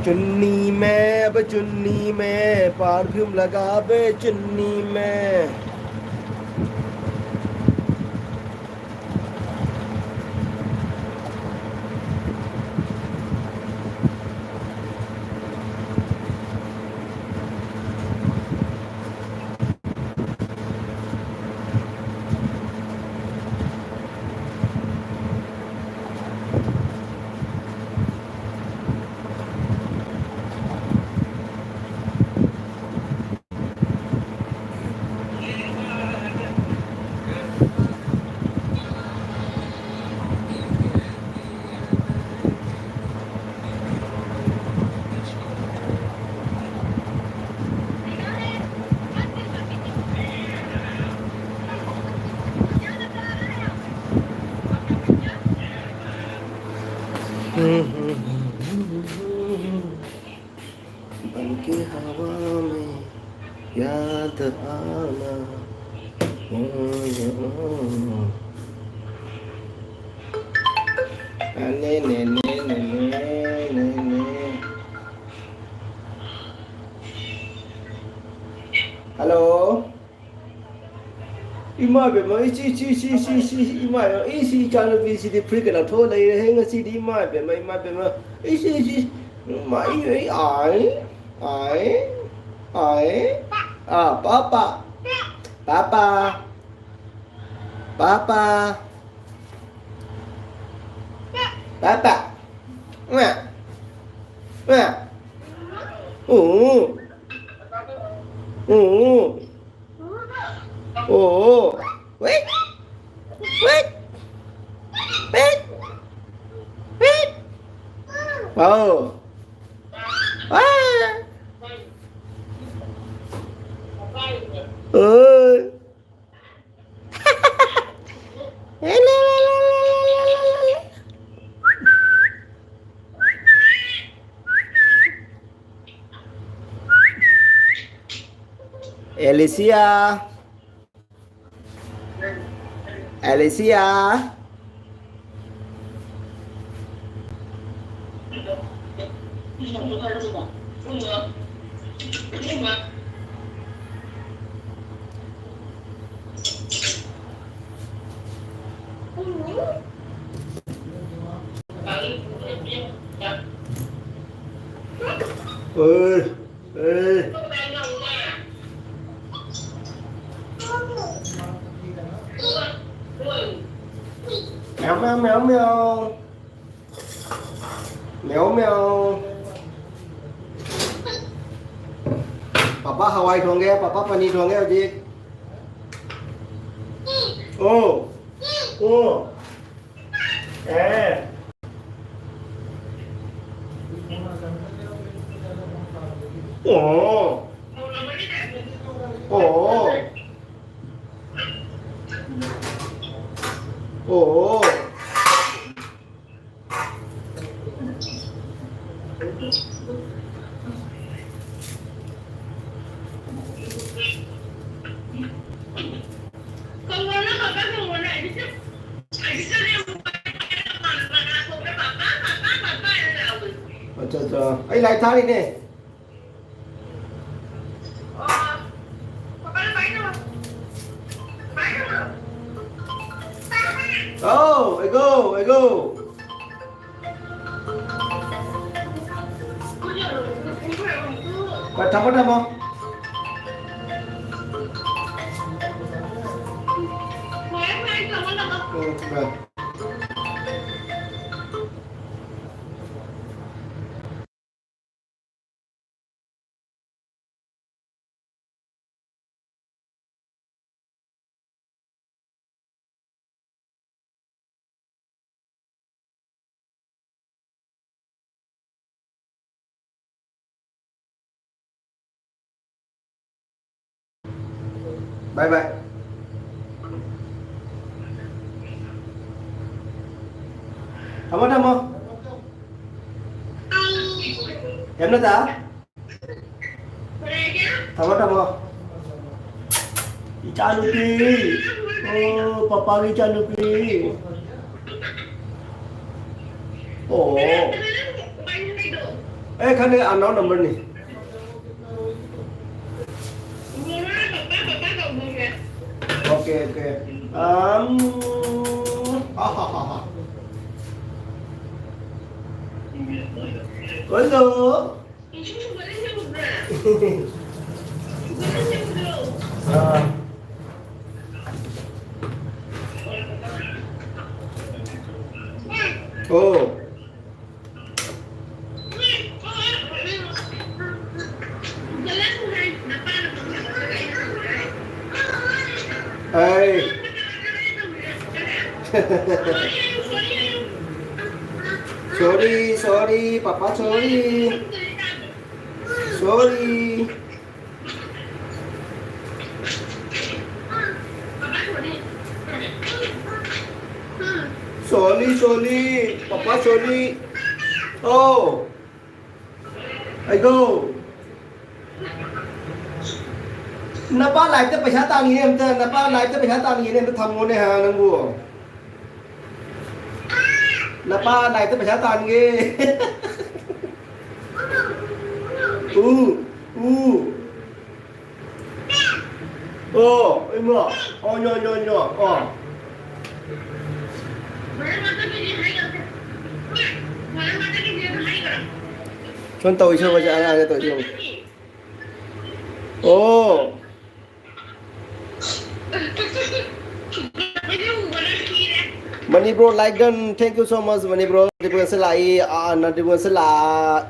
चुन्नी में अब चुन्नी में परफ्यूम लगा बे चुन्नी में। बन के हवा में याद आना। ने ने ने ने ने ने। हेलो इमा बेमा इसी इमा इसी चालू बीसी फ्रिक ना थो ले रहे हैं सी दी इमा बेमा इसी माई आई आई आ पापा पापा पापा पापा nè nè ồ ồ ồ wait wait wait wait oh ah ơi Alicia Alicia ơi ơi mèo mèo mèo mèo mèo mèo papa Hawaii thong nghe papa Pani thong nghe gì ô ô à ồ ồ ồ ấy lại tha đi nè oh I go Bắt không? Vâng. Bye bye. Thamo. Em nó ta? Thamo. Ichanuki. Oh, papa Ichanuki. Oh. Eh, kan dia unknown number nih. Oke, oke. Hahaha. Halo. Ah. Oh. Hey. Sorry, sorry, Papa, sorry. Sorry. Sorry, sorry. Papa, sorry. Oh. I go. Napa lại tới phải xá tang gì em tên Napa lại tới phải xá tang gì em thầm ngôn này hà năng bùa Napa lại tới phải xá tang ghê Em ạ nhỏ Con tôi chưa bao giờ ra tôi chưa Money bro like done. Thank you so much money bro. Dibuan selai na dibuan sela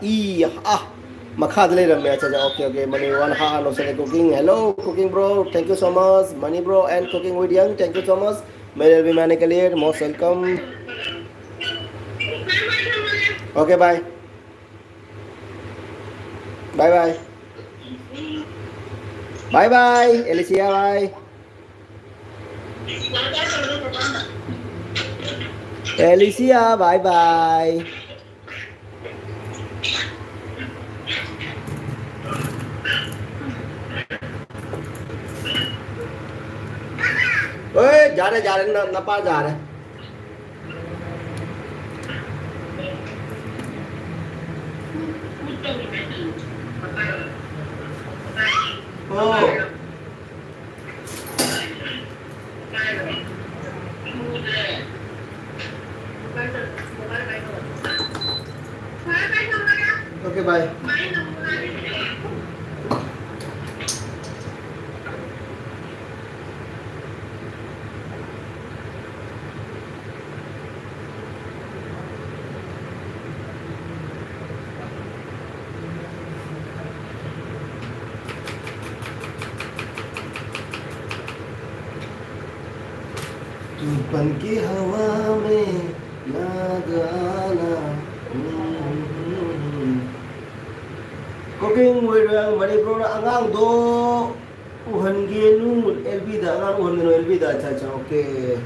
makha dale ram acha okay money one ha no say cooking. Hello cooking bro. Thank you so much money bro and cooking with young. Thank you so much. मेरे भी मैंने के लिए most welcome. Okay bye. Bye bye. Bye bye Alicia bye. Alicia, bye bye. Ê, जा रहे नपा जा रहे Okay, bye. तूफान की हवा में याद आना Cooking with money bro angang do uhan genu LB da angang uhan genu LB da cha okay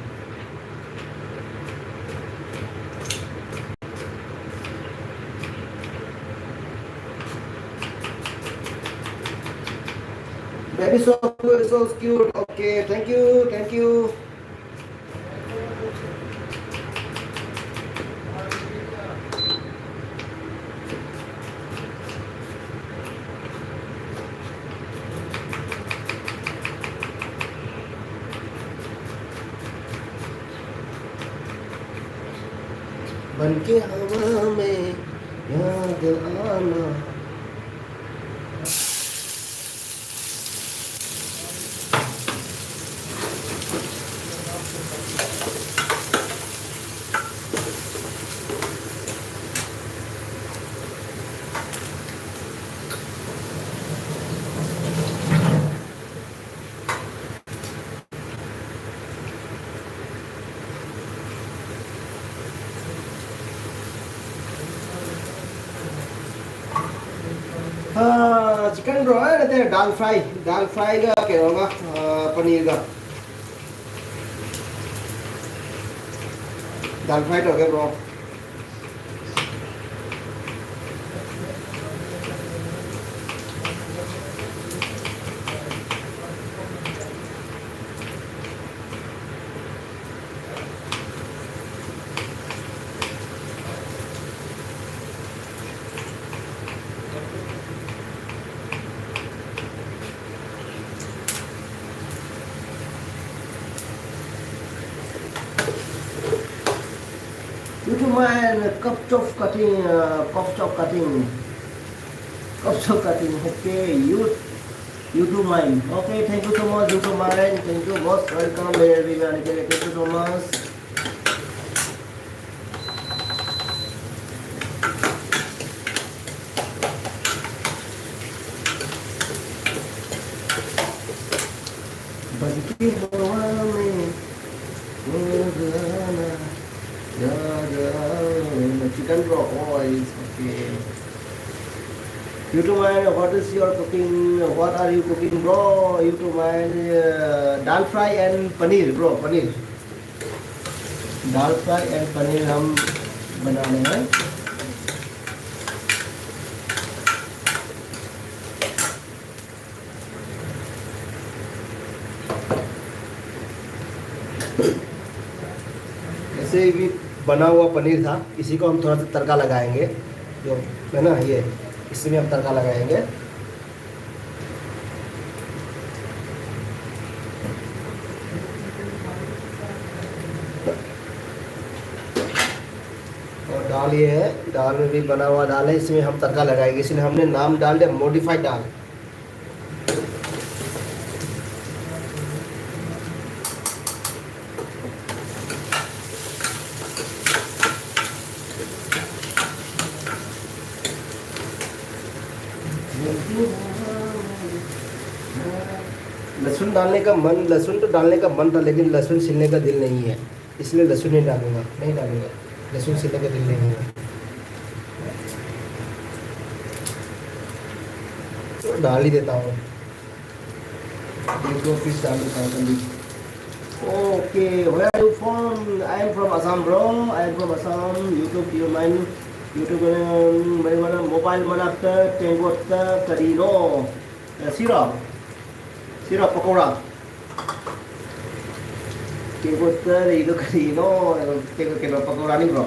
baby so cute okay thank you बन के हवा में याद आना चिकन bro nanti दाल फ्राई का क्या होगा पनीर का दाल फ्राई तो क्या bro YouTube man, cup chop cutting. Cup cutting. Okay, YouTube man. Okay, thank you so much, YouTube man. Thank you, most welcome everyone. Thank you so much. Bagi bawa me, chicken raw oil. Okay. YouTube man, what is your cooking? What are you cooking, bro? YouTube man, dal fry and paneer, bro. Paneer. Dal fry and paneer हम बना रहे हैं। ऐसे भी बना हुआ पनीर था, इसी को हम थोड़ा सा तड़का लगाएंगे, जो है ना ये, इसमें हम तड़का लगाएंगे। और दाल ये है, दाल में भी बना हुआ दाल है, इसमें हम तड़का लगाएंगे, इसलिए हमने नाम डाल दिया मॉडिफाइड दाल। लहसुन डालने का मन, लहसुन तो डालने का मन था, लेकिन लहसुन छिलने का दिल नहीं है, इसलिए लहसुन नहीं डालूंगा, नहीं डालूंगा, लहसुन छिलने का दिल नहीं है, तो डाल ही देता हूँ, एक दो पीस डाल देता हूँ जल्दी। Okay, where are you from? I am from Assam bro, I am from Assam. YouTube you mine YouTube mana mobile mana tengok karino sirap pakora tengok itu karino tengok pakora ni bro.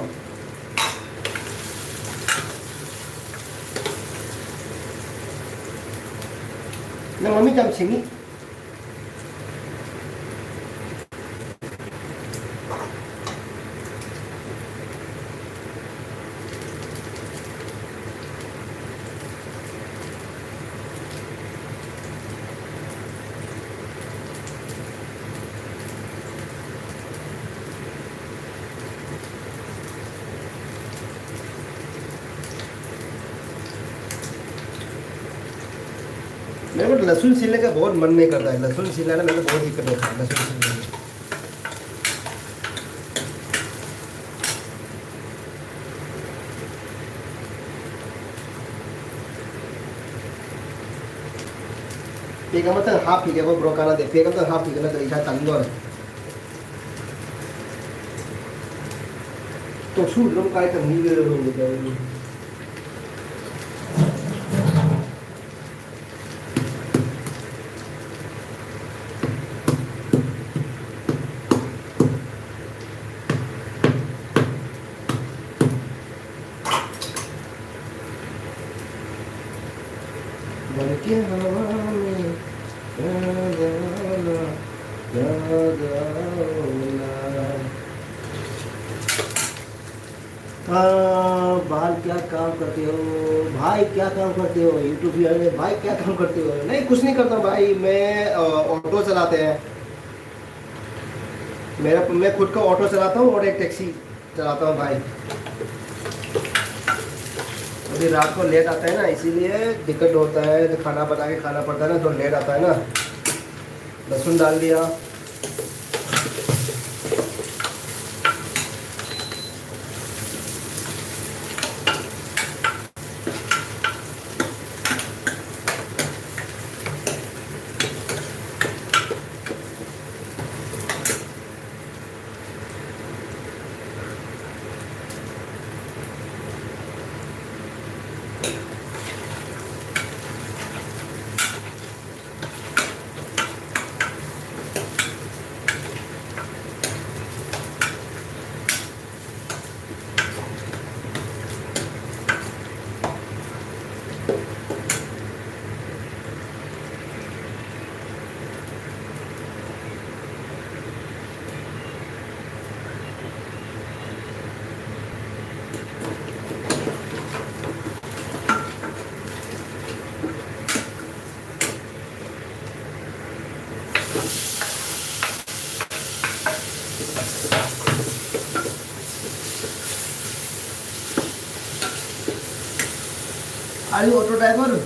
Nang mami jam sini मेरे को लहसुन छीलने का बहुत मन नहीं करता है, लहसुन छीलना मेरे को बहुत दिक्कत होता है लहसुन छीलने में। पेगा मतलब हाफ ठीक है वो ब्रो काना दे, पेगा मतलब हाफ ठीक है ना, तो इधर तंग और तो सूट लोग काय तंग नहीं कर रहे होंगे। बाल क्या काम करते हो भाई, क्या काम करते हो यूट्यूब में भाई, क्या काम करते हो? नहीं कुछ नहीं करता भाई, मैं ऑटो चलाते हैं, मैं खुद का ऑटो चलाता हूँ और एक टैक्सी चलाता हूँ भाई। अभी रात को लेट आता है ना, इसीलिए दिक्कत होता है, तो खाना बना के खाना पड़ता है ना, तो लेट आता है ना। लहसुन डाल दिया, Are you auto driver?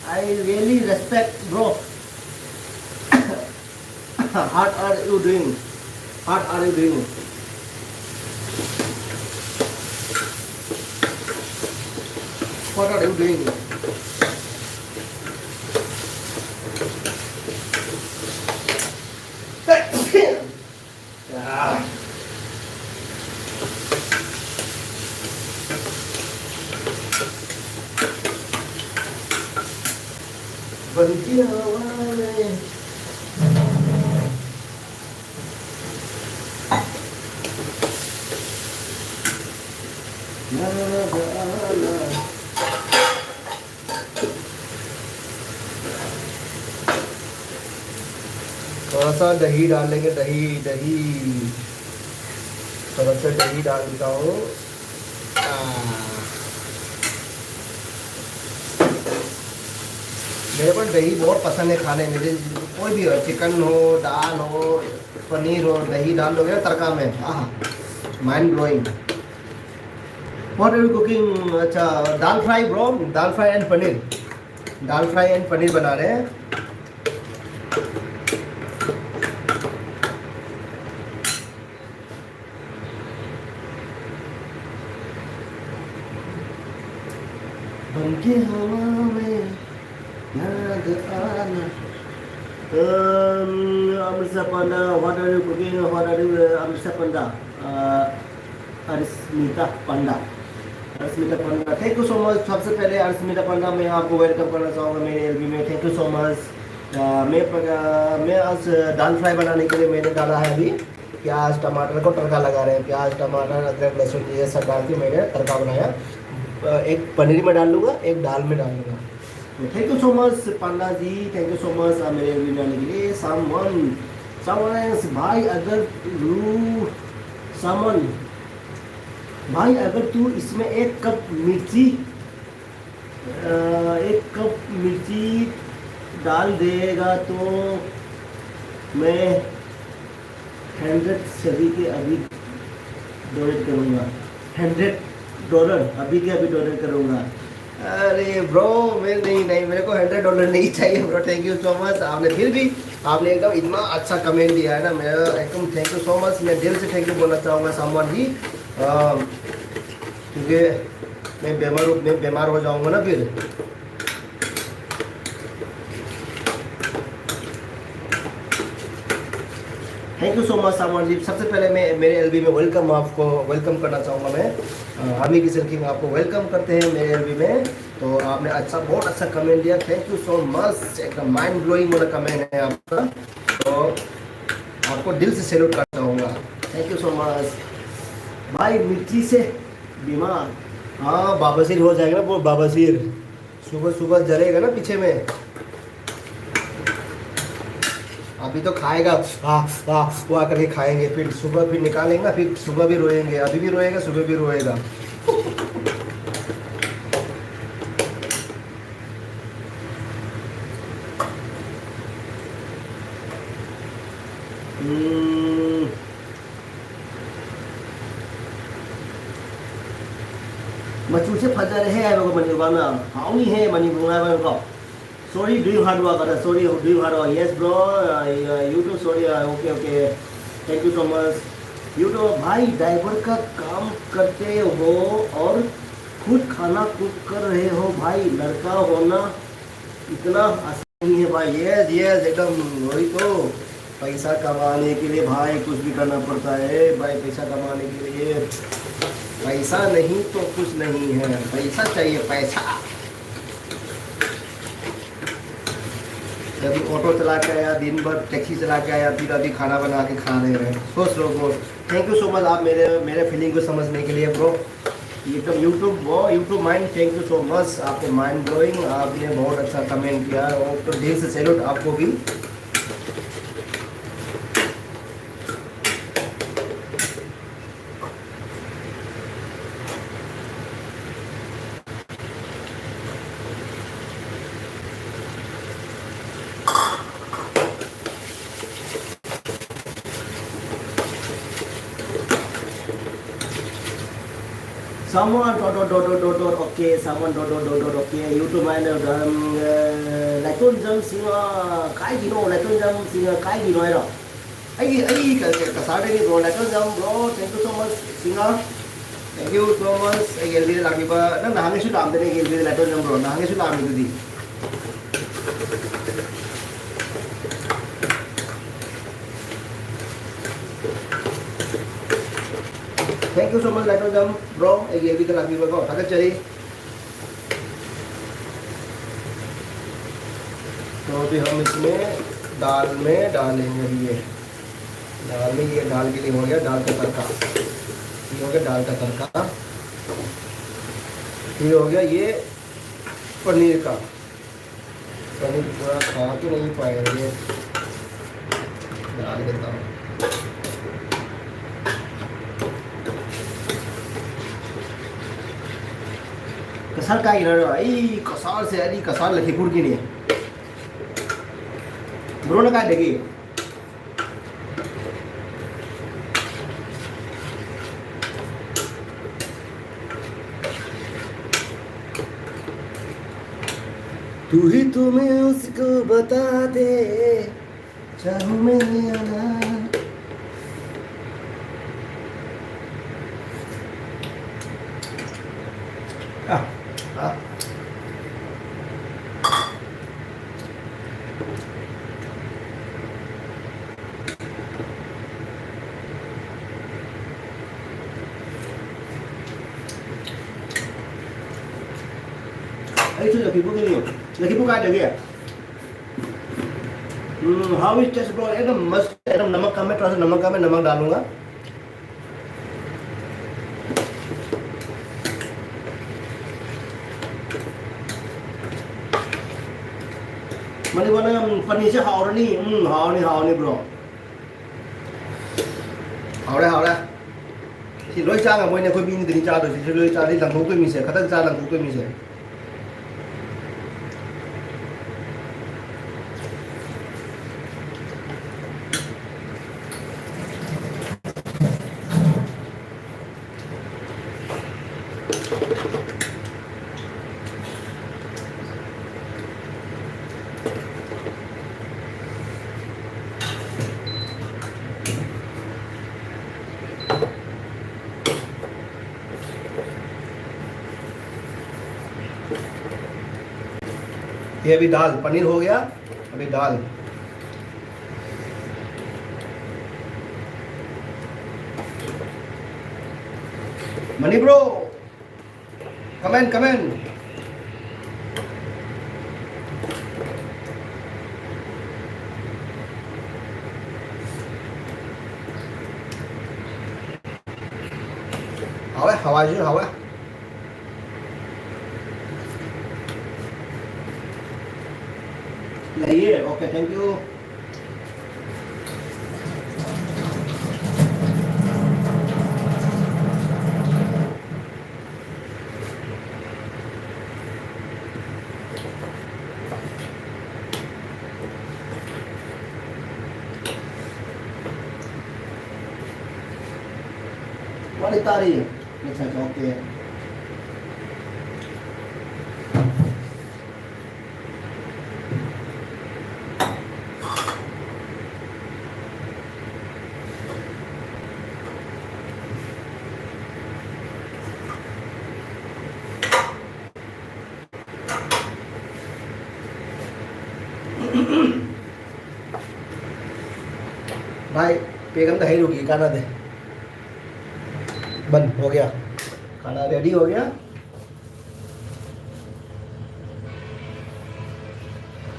I really respect, bro. What are you doing? What are you doing? What are you doing? Ah. बनती हवा में थोड़ा सा दही डाल लेंगे, दही दही थोड़ा सा दही डाल देता हूँ। मेरे को दही बहुत पसंद है खाने में, कोई भी हो, चिकन हो, दाल हो, पनीर हो, दही डाल लोगे तड़का में, हाँ mind blowing. What are you cooking? अच्छा दाल फ्राई ब्रो, दाल फ्राई एंड पनीर, दाल फ्राई एंड पनीर बना रहे हैं। बनके हवा में याद आना। Amritsar Panda, what are you cooking? What are you Amritsar Panda? Arismita Panda, Arismita Panda, thank you so much. सबसे पहले अरिस्मिता पंडा मैं आपको वेलकम करना चाहूँगा मेरे एलबी में, थैंक यू सो मच। मैं आज दाल फ्राई बनाने के लिए मैंने डाला है अभी प्याज टमाटर को तड़का लगा रहे हैं, प्याज टमाटर अदरक लहसुन ये सब डाल के मैंने तड़का बनाया। एक पनीर में डाल लूँगा, एक दाल में डाल लूँगा। तो thank you so much Panda ji, thank you so much मेरे एलबी में आने के लिए। सामन भाई अगर यू सामन भाई अगर तू इसमें एक कप मिर्ची डाल देगा तो मैं 100 सभी के अभी डोनेट करूँगा, $100 अभी के अभी डोनेट करूँगा। अरे ब्रो मैं नहीं मेरे को $100 नहीं चाहिए bro, thank you so much. आपने फिर भी आपने एकदम इतना अच्छा कमेंट दिया है ना, मैं एकदम थैंक यू सो मच। मैं दिल से थैंक यू बोलना चाहूँगा सामान जी, क्योंकि मैं बीमार हो जाऊँगा ना फिर। थैंक यू सो मच सामान जी। सबसे पहले मैं मेरे एलबी में आपको वेलकम करना चाहूँगा। मैं हमी की सिल्किंग आपको वेलकम करते हैं मेरे एलबी में। तो आपने बहुत अच्छा कमेंट दिया, थैंक यू सो मच। एकदम माइंड ब्लोइंग वाला कमेंट है आपका, तो आपको दिल से सैल्यूट करना चाहूँगा, थैंक यू सो मच भाई। मिर्ची से बीमार, हाँ बाबासीर हो जाएगा ना वो, बाबासीर सुबह सुबह जलेगा ना पीछे में। अभी तो खाएगा वो आकर के खाएंगे, फिर सुबह फिर निकालेंगे ना, फिर सुबह भी रोएंगे, अभी भी रोएगा सुबह भी रोएगा। मचू से फजर है वो मनीबाना हाउनी है मनीबुंगा को। Sorry, doing hard work. Sorry, doing hard work. Yes, bro. You too. Sorry. Okay. Thank you so much. You too. भाई ड्राइवर का काम करते हो और खुद खाना कुक कर रहे हो भाई, लड़का होना इतना आसान नहीं है भाई। यस एकदम वही तो, पैसा कमाने के लिए भाई कुछ भी करना पड़ता है भाई। पैसा कमाने के लिए पैसा नहीं तो कुछ नहीं है, पैसा चाहिए पैसा। अभी ऑटो चला के आया, दिन भर टैक्सी चला के आया, फिर अभी खाना बना के खा रहे हैं, सोच लो bro. Thank you so much आप मेरे फीलिंग को समझने के लिए ब्रो। एकदम YouTube mind, thank you so much, आपके माइंड ब्लोइंग, आपने बहुत अच्छा कमेंट किया और तो दिल से सैल्यूट आपको भी। someone dot okay someone dot okay YouTube này lại tôn dân xin cái gì nó lại tôn dân xin cái gì nói rồi ấy cả sao đây bro lại tôn dân bro thank you so much xin thank you so much ai gel video lagi ba na hangi sudah am dene gel video lại tôn dân bro na hangi sudah am itu di thank you so much lại tôn dân bro ai gel video lagi ba ko takut cari तो अभी हम इसमें दाल में डालेंगे ये दाल में ये दाल के लिए हो गया दाल का तड़का ये हो गया दाल का तड़का ये हो गया ये पनीर का पनीर पूरा खा के नहीं पाएंगे डाल देता हूँ कसार का कसार से अरे कसार लखीपुर की नहीं ब्रो ने काय देखिए तू ही तुम्हें उसको बता दे चाहूं मैं या ना itu lagi begini lagi buka ada dia how is taste bro एकदम मस्त एकदम नमक कम है थोड़ा सा नमक कम है नमक डालूंगा मैंने बोला पनीर से हावरनी हावरनी bro Howrah thì lối cha là mỗi nhà khôi pin thì cha rồi thì lối cha đi làm thú cái mình sẽ khát cha làm thú cái mình sẽ ये अभी दाल पनीर हो गया अभी दाल मनी ब्रो कमेंट हवा हवा ये okay thank you wanita rin अच्छा okay भाई पेगम तो है रुकी खाना दे बंद हो गया खाना रेडी हो गया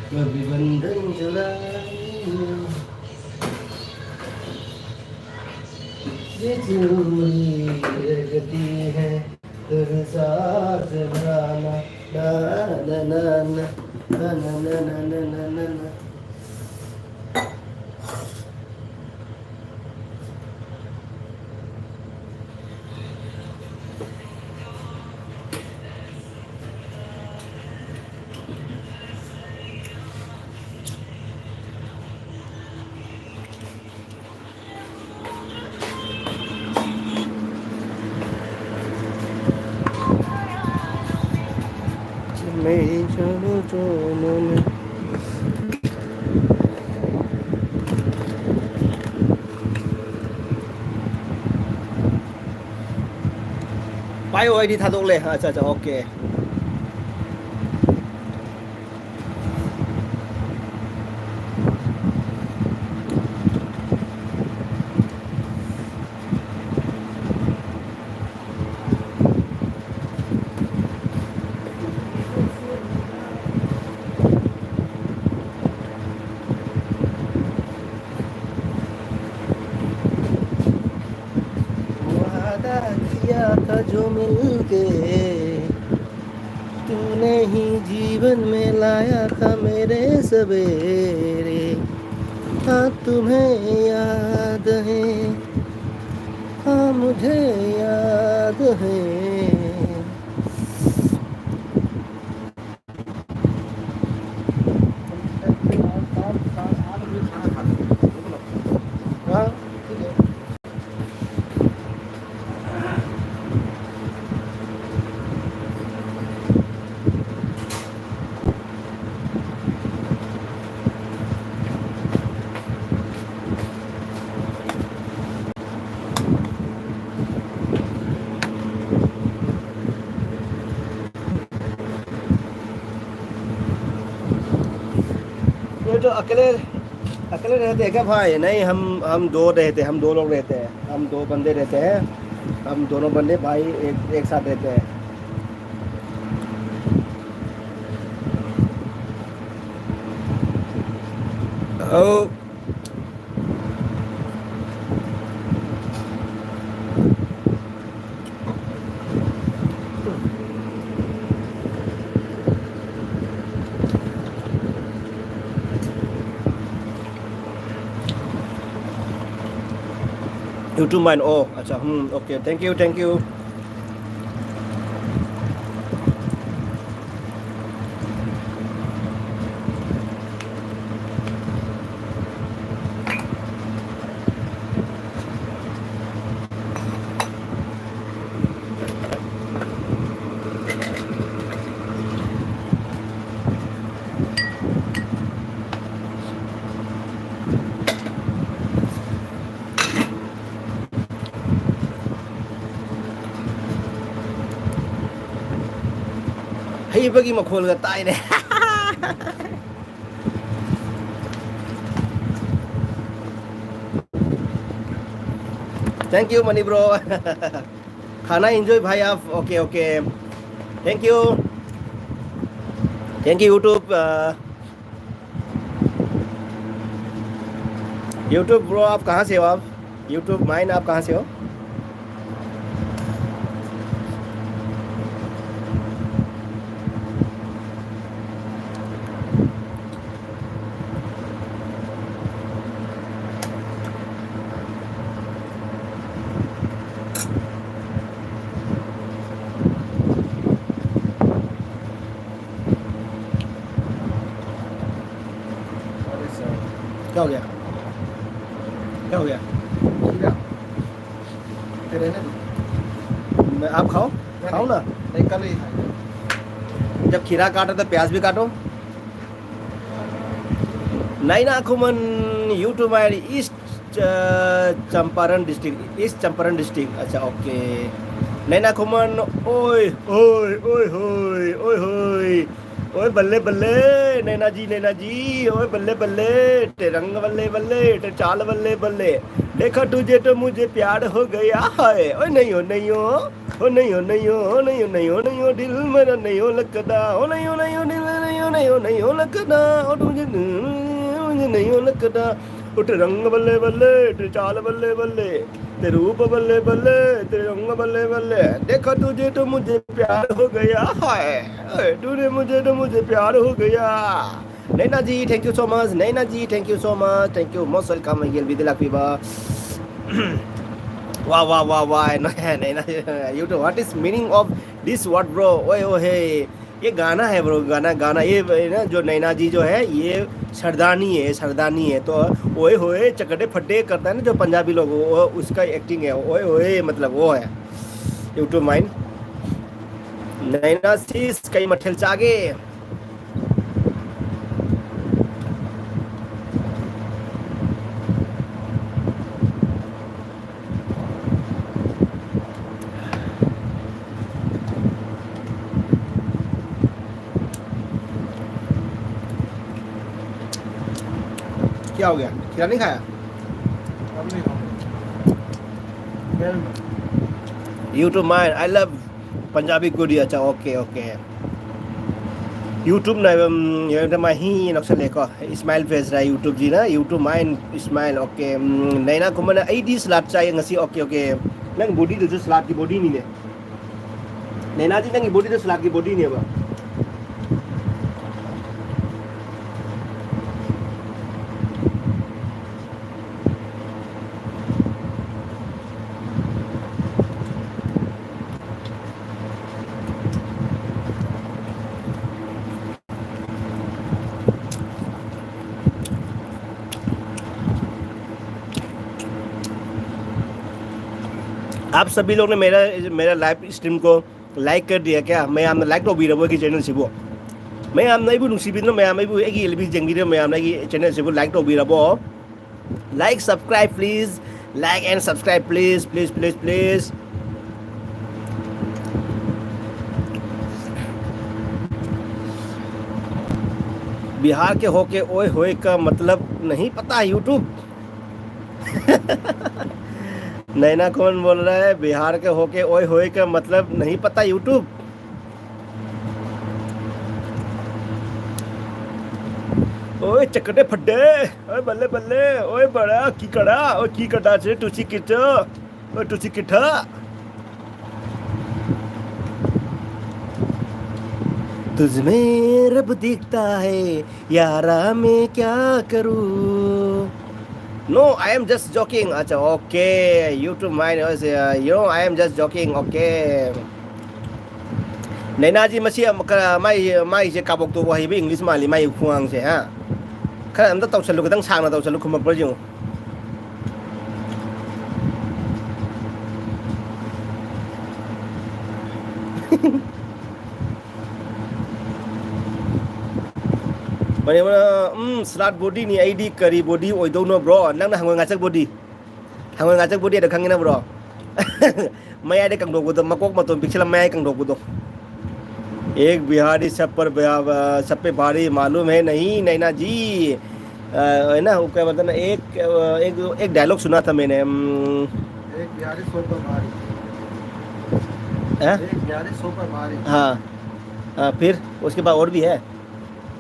कभी बंधन चला ये चूड़ी लगती है तेरे साथ भराना ना ना ना ना ना ना ना ना ना ना ना मेरी चलो चलो में बायो आईडी था तो ले अच्छा अच्छा ओके वादा किया था जो मिलके तूने ही जीवन में लाया था मेरे सवेरे हाँ तुम्हें याद है हाँ मुझे याद है हाँ ठीक है ये तो अकेले अकेले रहते हैं क्या भाई नहीं हम दो रहते हैं हम दो लोग रहते हैं हम दो बंदे रहते हैं हम दोनों बंदे भाई एक साथ रहते हैं ओ यूट्यूब माइन ओ अच्छा ओके थैंक यू ꯍꯩꯕꯒꯤ ꯃꯈꯣꯜꯒ ꯇꯥꯏꯅꯦ थैंक यू मनी ब्रो खाना एंजॉय भाई आप okay okay thank you YouTube bro आप कहाँ से हो आप यूट्यूब माइन आप कहाँ से हो क्या हो गया क्या हो गया तेरे ना मैं आप खाओ खाओ ना नहीं कल ही था जब खीरा काटो तो प्याज भी काटो नहीं ना Khuman YouTube I east Champaran district अच्छा ओके नहीं ना खुमन ओए ओए ओए होए ओए होए ओए बल्ले बल्ले नैना जी ओए बल्ले बल्ले ते रंग बल्ले बल्ले ते चाल बल्ले बल्ले देखा तुझे तो मुझे प्यार हो गया है ओए नहीं हो नहीं हो ओ नहीं हो नहीं हो ओ नहीं हो नहीं हो नहीं हो दिल मेरा नहीं हो लगता ओ नहीं हो नहीं हो दिल नहीं हो नहीं हो नहीं हो लगता ओ मुझे नहीं हो लगता उठ रंग बल्ले बल्ले ते चाल बल्ले बल्ले ते रूप बल्ले बल्ले ते रंग बल्ले बल्ले देखा तुझे तो मुझे प्यार हो गया है तूने मुझे तो मुझे प्यार हो गया Naina ji thank you so much Naina ji thank you so much thank you most welcome again with लाफीबा वाह वाह वाह वाह Naina YouTube what is meaning of this word bro ओए ओ हे ये गाना है ब्रो गाना ये ना जो नैना जी जो है ये सरदानी है तो ओए होए चकटे फट्टे करता है ना जो पंजाबी लोग वो उसका एक्टिंग है ओए होए मतलब वो है यूट्यूब माइन नैना sis कई मठेल चागे क्या हो गया खीरा नहीं खाया अब नहीं खाऊंगा बेल में YouTube man I love Punjabi good अच्छा okay okay YouTube này nhưng mà hi nó sẽ lấy có Ismail face ra YouTube gì đó YouTube main Ismail okay này na cũng mana ID slot चाहिए ngasi okay okay nang body tu slot की body नहीं है này na जी nang body tu slot की body नहीं है ba आप सभी लोग ने मेरा मेरा लाइव स्ट्रीम को लाइक कर दिया क्या मैं आपने लाइक तो भी रहो कि चैनल से वो मैं आप नहीं भी नुसी भी मैं आप भी एक ही भी जंगी मैं आप नहीं चैनल से वो लाइक तो भी रहो like subscribe please like and subscribe please please please please Bihar के होके ओए होए का मतलब नहीं पता यूट्यूब नैना कौन बोल रहा है बिहार के होके ओए होए का मतलब नहीं पता यूट्यूब ओए चक्कटे फड्डे ओए बल्ले बल्ले ओए बड़ा की कड़ा ओए की कड़ा से तुसी किट ओए तुसी किठा तुझमें रब दिखता है यारा मैं क्या करूं No, I am just joking. अच्छा, okay. YouTube mine was, I am just joking. Okay. Nena ji masih mai je kabok tu wahai bi English mali mai kuang je ha. Kan anda tahu selalu kadang sang na tahu selalu kuma perjung. Mana mana slot body ni ID kari body oi do no bro nang na hangwa ngacak body ada khangina bro मैं आए Kang dog मकोक मतों पिछला मैं Kang dog दो एक बिहारी सब पर सब पे भारी मालूम है नहीं नैना जी है ना वो क्या बताना एक एक एक डायलॉग सुना था मैंने एक बिहारी सौ पर भारी एक बिहारी सौ पर भारी हाँ हाँ फिर उसके बाद और भी है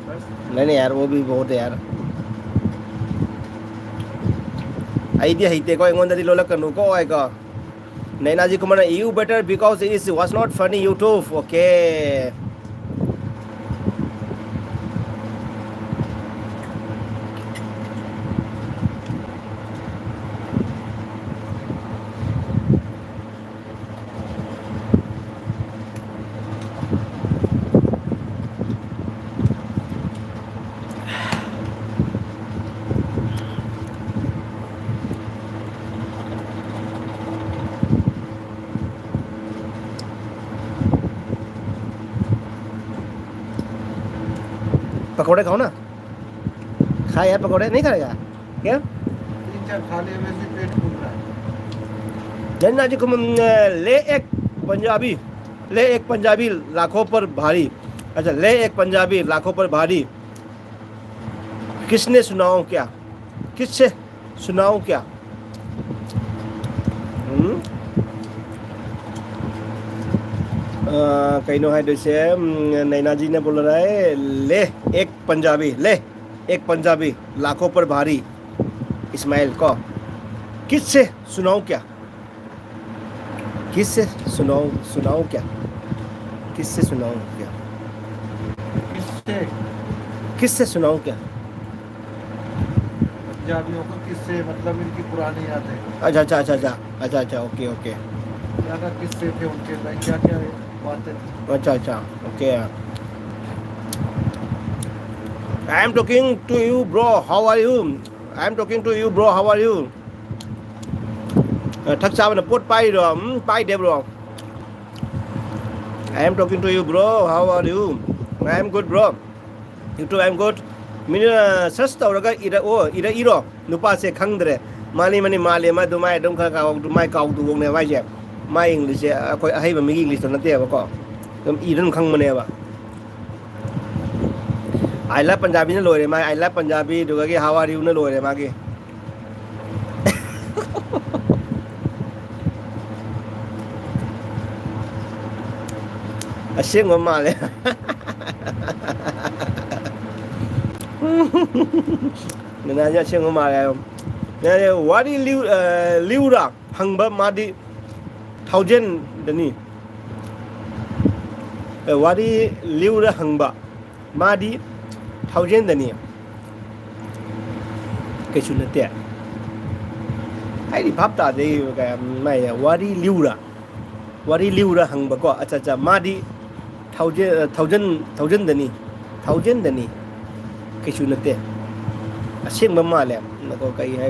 बस नहीं यार वो भी बहुत है यार आइडिया हिते को इंगोंदा दिलोला कनु को आएगा नैना जी को मना you better because it was not funny YouTube okay पकौड़े खाओ ना खा यार पकौड़े नहीं खाएगा क्या 3-4 खा लिए वैसे पेट फूल रहा है नैना जी को ले एक पंजाबी लाखों पर भारी अच्छा ले एक पंजाबी लाखों पर भारी किसने सुनाऊं क्या किससे सुनाऊं क्या कहीं नो है जैसे नैना जी ने बोल रहा है ले एक पंजाबी लाखों पर भारी इस्माइल को किससे सुनाऊं क्या किससे सुनाऊं क्या किससे सुनाऊं क्या किससे सुनाऊं क्या पंजाबियों को किससे मतलब इनकी पुरानी यादें अच्छा ओके क्या क्या किस्से थे उनके भाई क्या क्या बातें थी अच्छा okay I am talking to you bro how are you I am talking to you bro how are you thắc sao mà put pai rồi pai đẹp rồi I am talking to you, bro. How are you? I am good, bro. You too, I am good. Mina search tawraga ira o ira iro nupa se khangdre mali mani mali ma du mai dum kha ka du mai kaw du wong ne wai je mai English se akoi ahai ba mi English to na te ba ko dum i dum khang mane ba I love Punjabi na loi re mai I love Punjabi du ga ki how are you na loi re ma ki asing ma ma le nena nya asing ma le nena wadi liura hangba madi 1000 dani wadi liura hangba madi 1000 dani ke sunate ai di bab ta de ka mai wadi liura hangba ko acha acha madi 1000 dani 1000 dani ke sunate asing ma ma le nako kai hai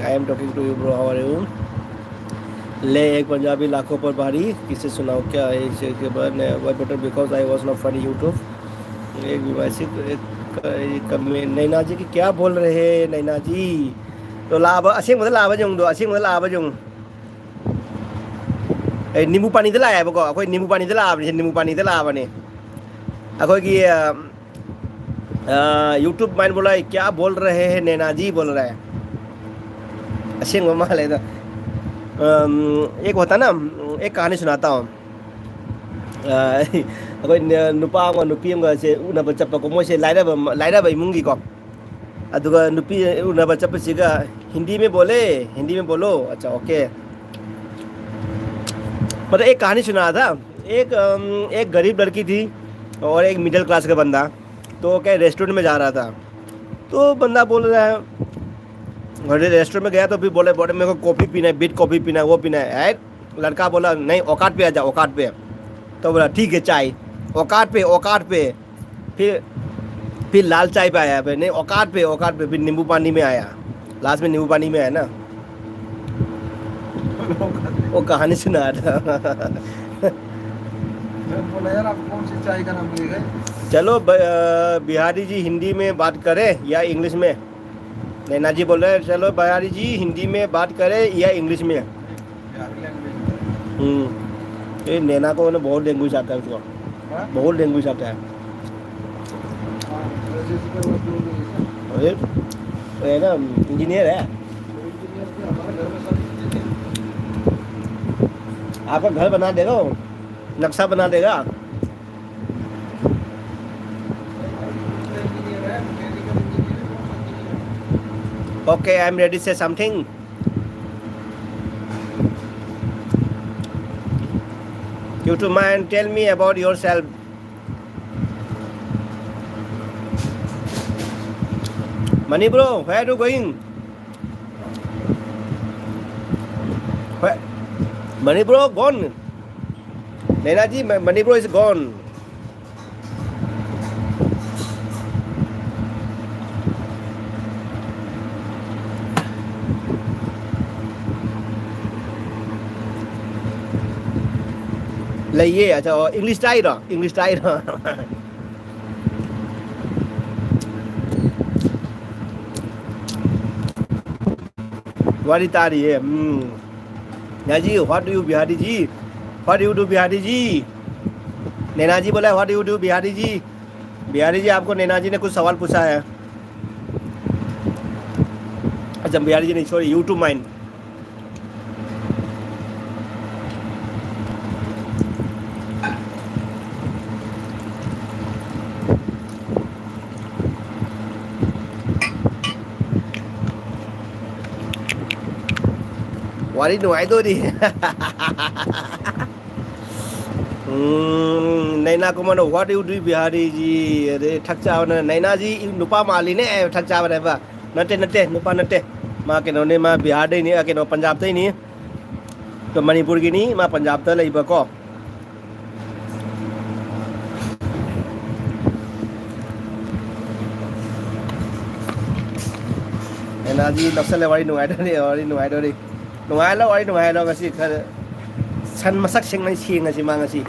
I am talking to you, bro. How are you? ले एक पंजाबी लाखों पर भारी किसे सुनाओ क्या है के बाद वाई बटर because I was not funny YouTube एक विवासित नैना जी की क्या बोल रहे हैं नैना जी तो लाभ असेंग मतलब लाभ जंग दो असेंग मतलब लाभ जंग नींबू पानी तो लाया बको अकोई नींबू पानी तो लाभ नींबू पानी तो लाभ ने अकोई की यूट्यूब मैन बोला क्या बोल रहे हैं नैना जी बोल रहा है असेंग ममा ले तो एक होता ना एक कहानी सुनाता हूँ कोई नुपा नुपी से उनब चप्पको मोसे लाइरब इमुंगी को अदुगा नुपी उनब चप्पसिगा हिंदी में बोलो अच्छा ओके मतलब एक कहानी सुना था एक गरीब लड़की थी और एक मिडिल क्लास का बंदा तो क्या रेस्टोरेंट में जा रहा था तो बंदा बोल रहा है रेस्टोरेंट में गया तो फिर बोले मेरे को कॉफ़ी पीना है बीट कॉफ़ी पीना है वो पीना है लड़का बोला नहीं औकात पे आ जा औकात पे तो बोला ठीक है चाय औकात पे फिर लाल चाय पे आया फिर नहीं औकात पे फिर नींबू पानी में आया लास्ट में नींबू पानी में आया ना वो कहानी सुना था बोला यार आप कौन सी चाय का नाम लिए गए चलो बिहारी जी हिंदी में बात करें या इंग्लिश में नैना जी बोल रहे हैं चलो बिहारी जी हिंदी में बात करें या इंग्लिश में ये नैना को ना बहुत लैंग्वेज आता है उसको बहुत लैंग्वेज आता है अरे है ना इंजीनियर है आपका घर बना देगा नक्शा बना देगा Okay, I'm ready to say something. You two man, tell me about yourself. Money bro, where are you going? Where? Money bro, gone. Naina ji, Money bro is gone. लइए अच्छा इंग्लिश टाइर वाली तारी है ना जी what do you Bihari ji what you do Bihari ji Naina ji बोला what you do Bihari ji आपको नैना जी ने कुछ सवाल पूछा है अच्छा बिहारी जी नहीं सॉरी यूट्यूब माइंड वाली नुआई दो दी नैना को मनो व्हाट यू डू बिहारी जी अरे ठक चाव ना नैना जी नुपा माली ने ठक चाव रे बा नटे नुपा नटे मां के ने मां बिहार दे नहीं के पंजाब दे नहीं तो मणिपुर की नहीं मां पंजाब ता लई बको नैना जी नक्सल वाली नुआई दो दी नुआई लो ngasi san masak sing nai sing ngasi ma ngasi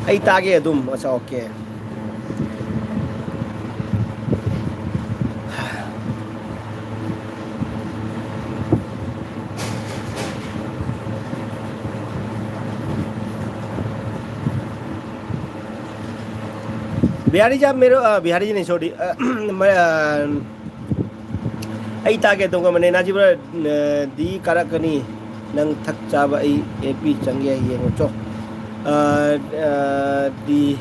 ai tage dum asa okay Bihari जब मेरो बिहारी जी नहीं छोड़ी मैं ai tage dum ka mane na ji bra di karakani nang thak cha ba ai ap changye yeng cho di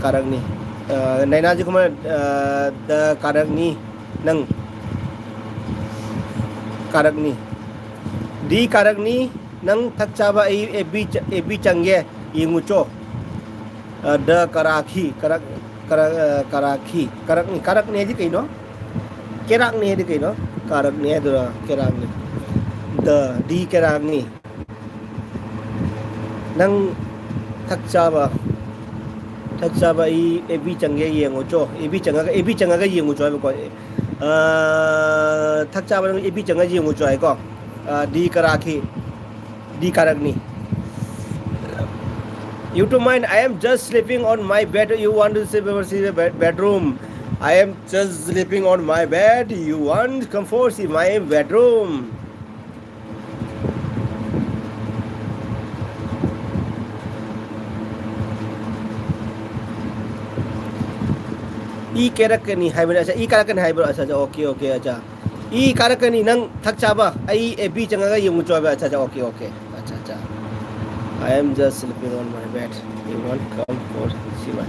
karak ni naina ji kuma da karak ni nang karak ni di karak ni nang thak cha ba ai ap changye yeng cho da karakhi karak karak ni ji kai no kerak ni di kai no karak ni da kerak ni the di kerak ni nang thak cha ba i ebi changye yeng cho ebi changa ga yeng cho ko thak cha ba nang ebi changa yeng cho ai ko di karakhi di karak ni you to mind I am just sleeping on my bed you want to see the bedroom I am just sleeping on my bed you want come for see my bedroom I karakani hybrid acha I karakani hybrid acha okay acha I karakani nang thak chaba ai ebi changa yung choba acha okay acha I am just sleeping on my bed you want come for siwa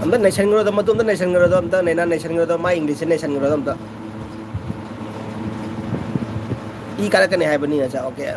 amda nation ngro da matum da nation ngro da amda nena nation ngro da ma english nation ngro da amda I karakani hybrid ni acha okay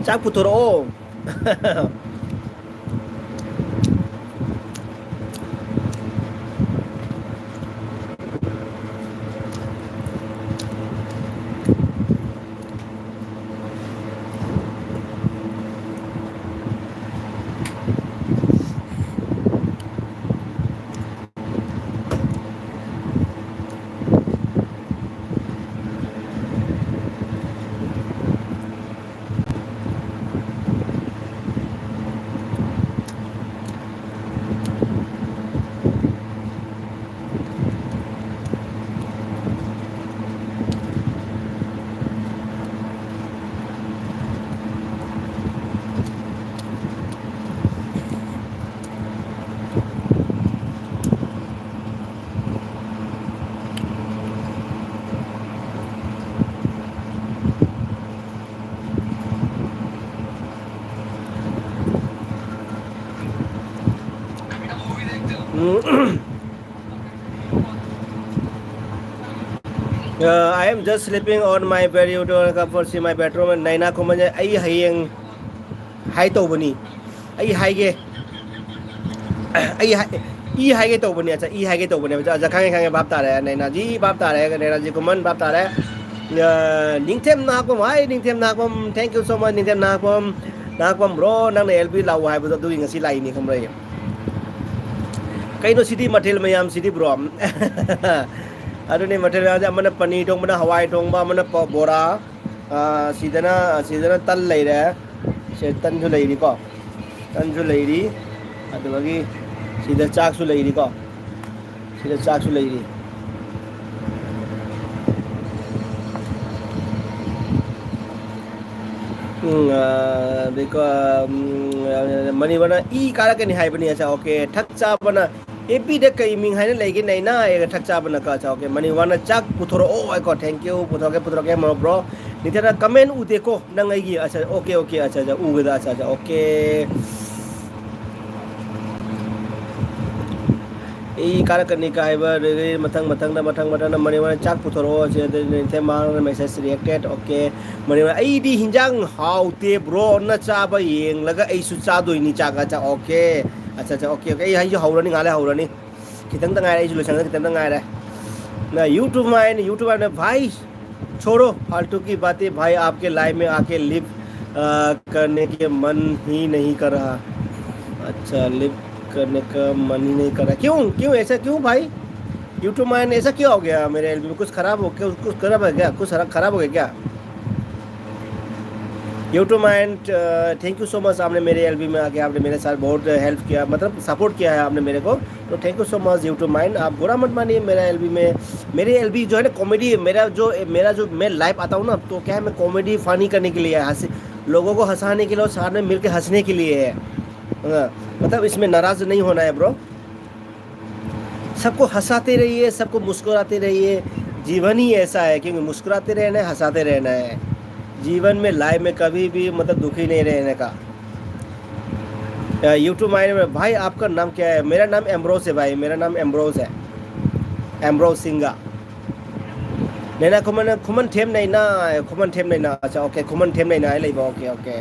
짝 붙어로 I am just sleeping on my bed. You don't come for see my bedroom. And Naina ko man ay hayeng hay to bani. Ay hayge. Ay I hayge to bani. Acha I hayge to bani. Acha khange bap ta raha. Naina ji bap ta raha. Naina ji ko man bap ta raha. Ningthem na ko mai. Ningthem na ko. Thank you so much. Ningthem na ko. Na ko bro. Nang LB lau hai bu do ngasi lai ni kham rai. Kaino city mathel mayam city bro. Aduni material aja mana paneer dong mana hawai dong ba mana bora sidana tal lai ra se tan ju lai ri ko tan ju lai ri adu bagi sida chak su lai ri ko sida chak su lai ri beko mani bana I kara ke ni hai bani acha okay thak cha bana एपी दे कई मिंग हाइना लेगे नैना ए ठक चाब न का चाओ के मनी वाना चाक पुथरो ओ आई को थैंक यू पुथरो के मो ब्रो नितेरा कमेंट उदे को नंगाई अच्छा ओके ओके अच्छा अच्छा उगदा अच्छा अच्छा ओके ई कार करने का है बर मथंग मथंग मथंग मनी वाना चाक पुथरो जे थे मांग मैसेज रिएक्टेड ओके मनी वाना आई दी हिंजांग हाउ ते ब्रो न चाबा येंग लगा आई सु चा दोइनी चाका चा ओके अच्छा अच्छा ओके ओके आई जो हौरनी गाले हौरनी कितंग तंगाय आई जुलसन कितंग तंगाय रे ना यूट्यूब में भाई छोड़ो फालतू की बातें भाई आपके लाइव में आके लिव करने के मन ही नहीं कर रहा अच्छा लिव करने का मन ही नहीं कर रहा क्यों ऐसा क्यों भाई यूट्यूब में ऐसा क्या हो गया मेरे एलबी में कुछ खराब हो गया कुछ खराब है क्या कुछ खराब हो गया क्या YouTube mind thank you so much आपने मेरे एलबी में आके आपने मेरे साथ बहुत हेल्प किया मतलब सपोर्ट किया है आपने मेरे को तो thank you so much YouTube mind आप बुरा मत मानिए मेरा एलबी में मेरे एलबी जो है ना कॉमेडी मेरा जो मैं लाइव आता हूँ ना तो क्या है मैं कॉमेडी फनी करने के लिए हंसी लोगों को हंसाने के लिए और साथ में मिल के हंसने के लिए है मतलब इसमें नाराज़ नहीं होना है ब्रो सबको हंसाते रहिए सबको मुस्कुराते रहिए जीवन ही ऐसा है क्योंकि मुस्कुराते रहना है हंसाते रहना है जीवन में लाइफ में कभी भी मतलब दुखी नहीं रहने का यूट्यूब में भाई आपका नाम क्या है मेरा नाम एम्ब्रोस है भाई मेरा नाम एम्ब्रोस है एम्ब्रोस सिंगा नैना खुमन थेम नहीं ना अच्छा ओके खुमन थेम नहीं ना है लेबो ओके ओके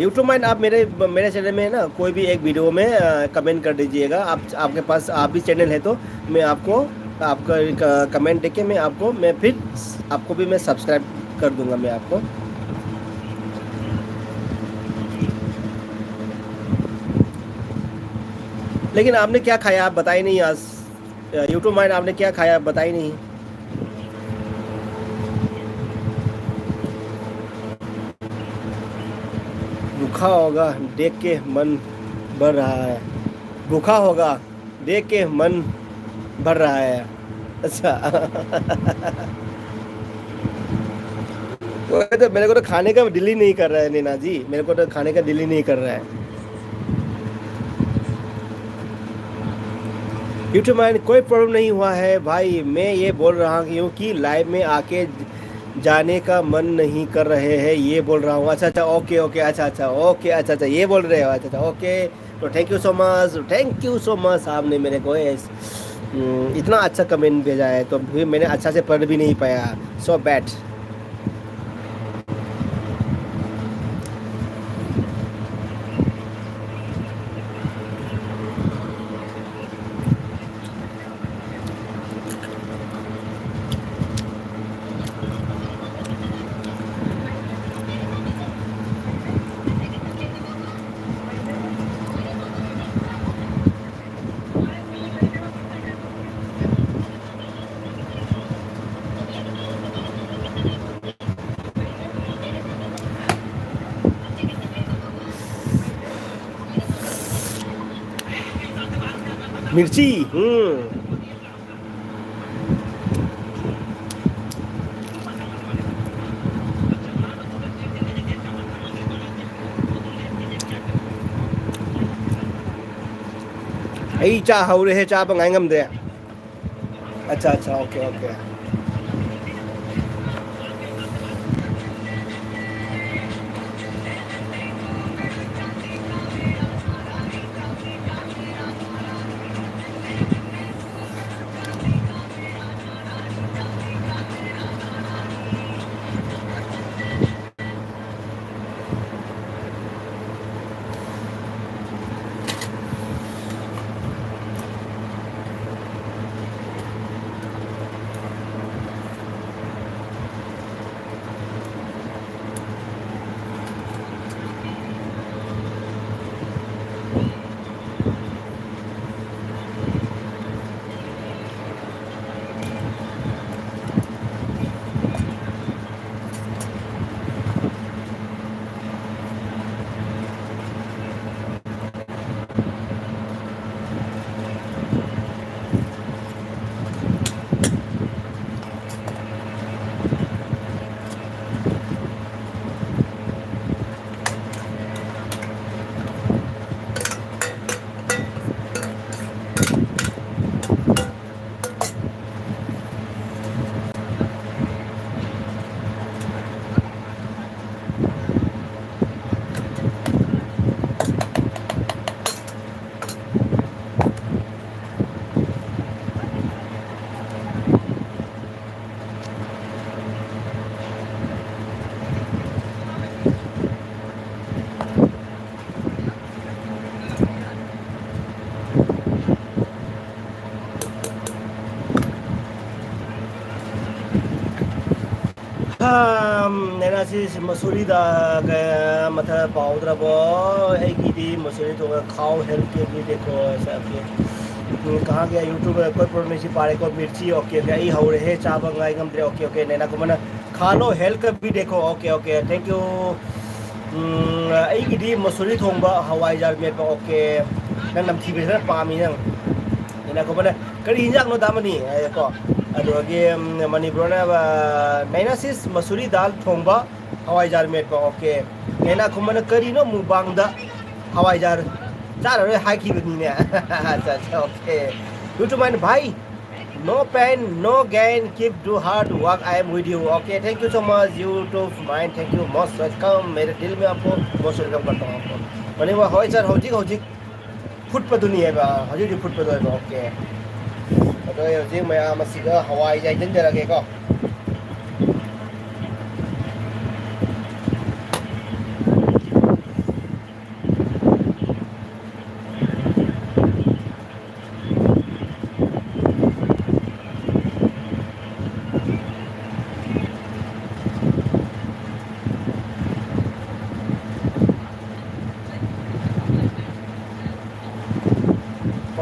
यूट्यूब में आप मेरे चैनल में ना कोई भी एक वीडियो में कमेंट कर दीजिएगा आपके पास आप भी चैनल है तो मैं आपको आपका कमेंट देके मैं फिर आपको भी मैं सब्सक्राइब कर दूंगा मैं आपको लेकिन आपने क्या खाया आप बताई नहीं आज यूट्यूब माइंड आपने क्या खाया आप बताई नहीं भूखा होगा देख के मन भर रहा है भूखा होगा देख के मन भर रहा है अच्छा तो मेरे को तो खाने का दिल ही नहीं कर रहा है नैना जी मेरे को तो खाने का दिल ही नहीं कर रहा है यूट्यूब में कोई प्रॉब्लम नहीं हुआ है भाई मैं ये बोल रहा हूँ कि लाइव में आके जाने का मन नहीं कर रहे हैं ये बोल रहा हूँ अच्छा ओके ओके अच्छा ओके अच्छा ये बोल रहे हो अच्छा ओके तो थैंक यू सो मच आपने मेरे को इतना अच्छा कमेंट भेजा है तो फिर मैंने अच्छा से पढ़ भी नहीं पाया सो बैड मिर्ची आई चा हौरे है चा बंगाई ngam दे अच्छा ओके ओके नैना से मसूरी दा मथा पाउद्रबो दी मसूरी तो खाओ हेल्थ के लिए देखो ऐसा के कहाँ गया यूट्यूब कोई प्रॉब्लम नहीं पारे को मिर्ची ओके ओके आई हौरे है चाबा गाय गम दे ओके ओके नैना को मना खा लो हेल्थ का भी देखो ओके ओके थैंक यू आई दी मसूरी थोंबा हवाई जार में ओके नंग नम थी बेसना पामी नंग नैना को मना करी हिंजाक नो दामनी को अदोगे मणिपुर ना नैना सिस मसूरी दाल थोंबा हवाई जार में ओके नैना को मना करी नो मुबांग दा हवाई जार चार रे हाई की बनी ने अच्छा अच्छा ओके गुड टू माइंड भाई no pain no gain keep do hard work I am with you okay thank you so much YouTube mind thank you most welcome मेरे दिल में आपको मोस्ट वेलकम करता हूँ आपको मैंने वो हवाई जार होजी फुट पर दुनिया बा हजी फुट पर दो ओके तो हजी मैं मसीगा हवाई जार जन जरा के को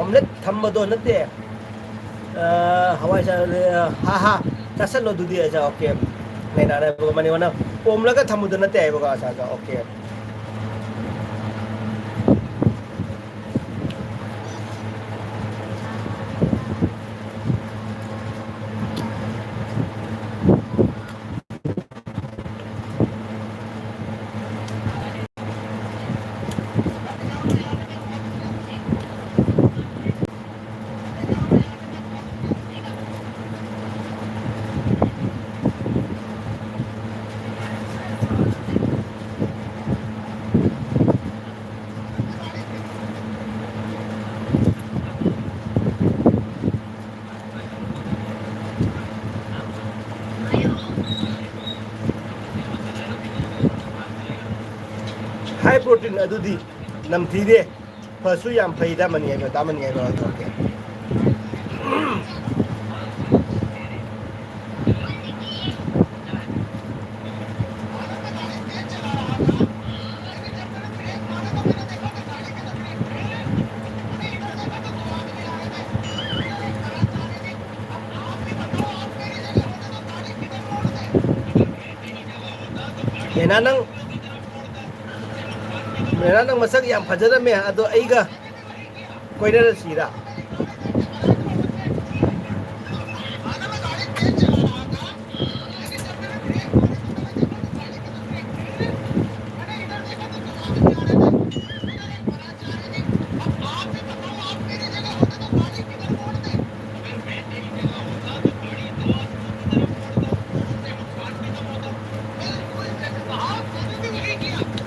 ऑमलेट थम्बदो नते हवाई जार हा हा चसलो दुदी अच्छा ओके नैना रे बो मने वना ओमलगा थम्बदो नते आइबो का अच्छा ओके हाई प्रोटीन अदुदी नमथीदे फसु याम फैदा मनी है दा मनी है ओके नैना नंग मेरा नंग मसक याम फजर में अदो आईगा कोई ना सीरा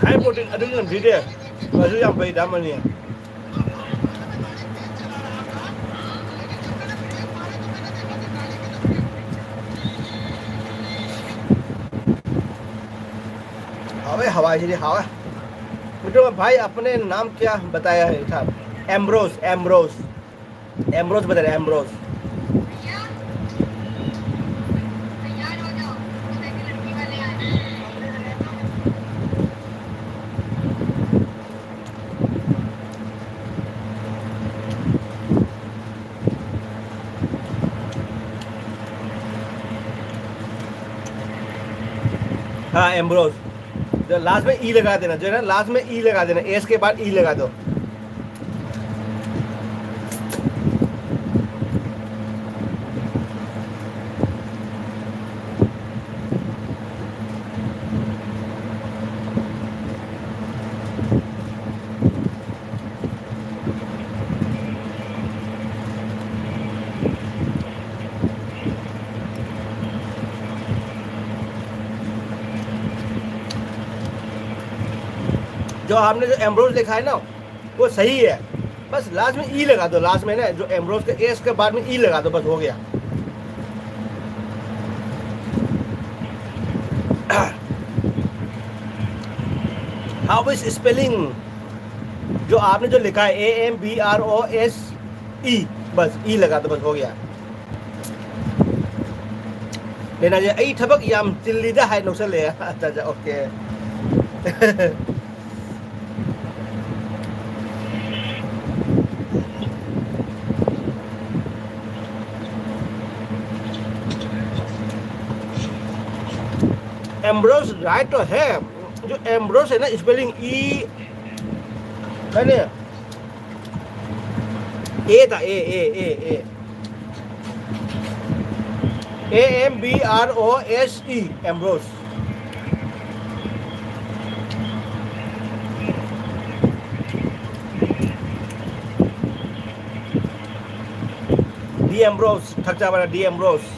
हाई प्रोटीन अदुन नमथीदे फसु याम फैदा मनी है हवे हवाई जी हवा मित्रों भाई अपने नाम क्या बताया है था एम्ब्रोस एम्ब्रोस एम्ब्रोस बताया एम्ब्रोस हाँ एम्ब्रोस जो लास्ट में ई लगा देना जो है ना लास्ट में ई लगा देना एस के बाद ई लगा दो जो आपने जो एम्ब्रोस लिखा है ना वो सही है बस लास्ट में ई लगा दो लास्ट में ना जो एम्ब्रोस के एस के बाद में ई लगा दो बस हो गया हाउ इज स्पेलिंग जो आपने जो लिखा है AMBROSE बस ई लगा दो बस हो गया nên là ấy thắc mắc yam chili đã hay nấu sao lẽ dạ ok Ambrose right to have जो Ambrose है ना spelling E है ना A था A Ambrose Ambrose D Ambrose थक जा वाला D Ambrose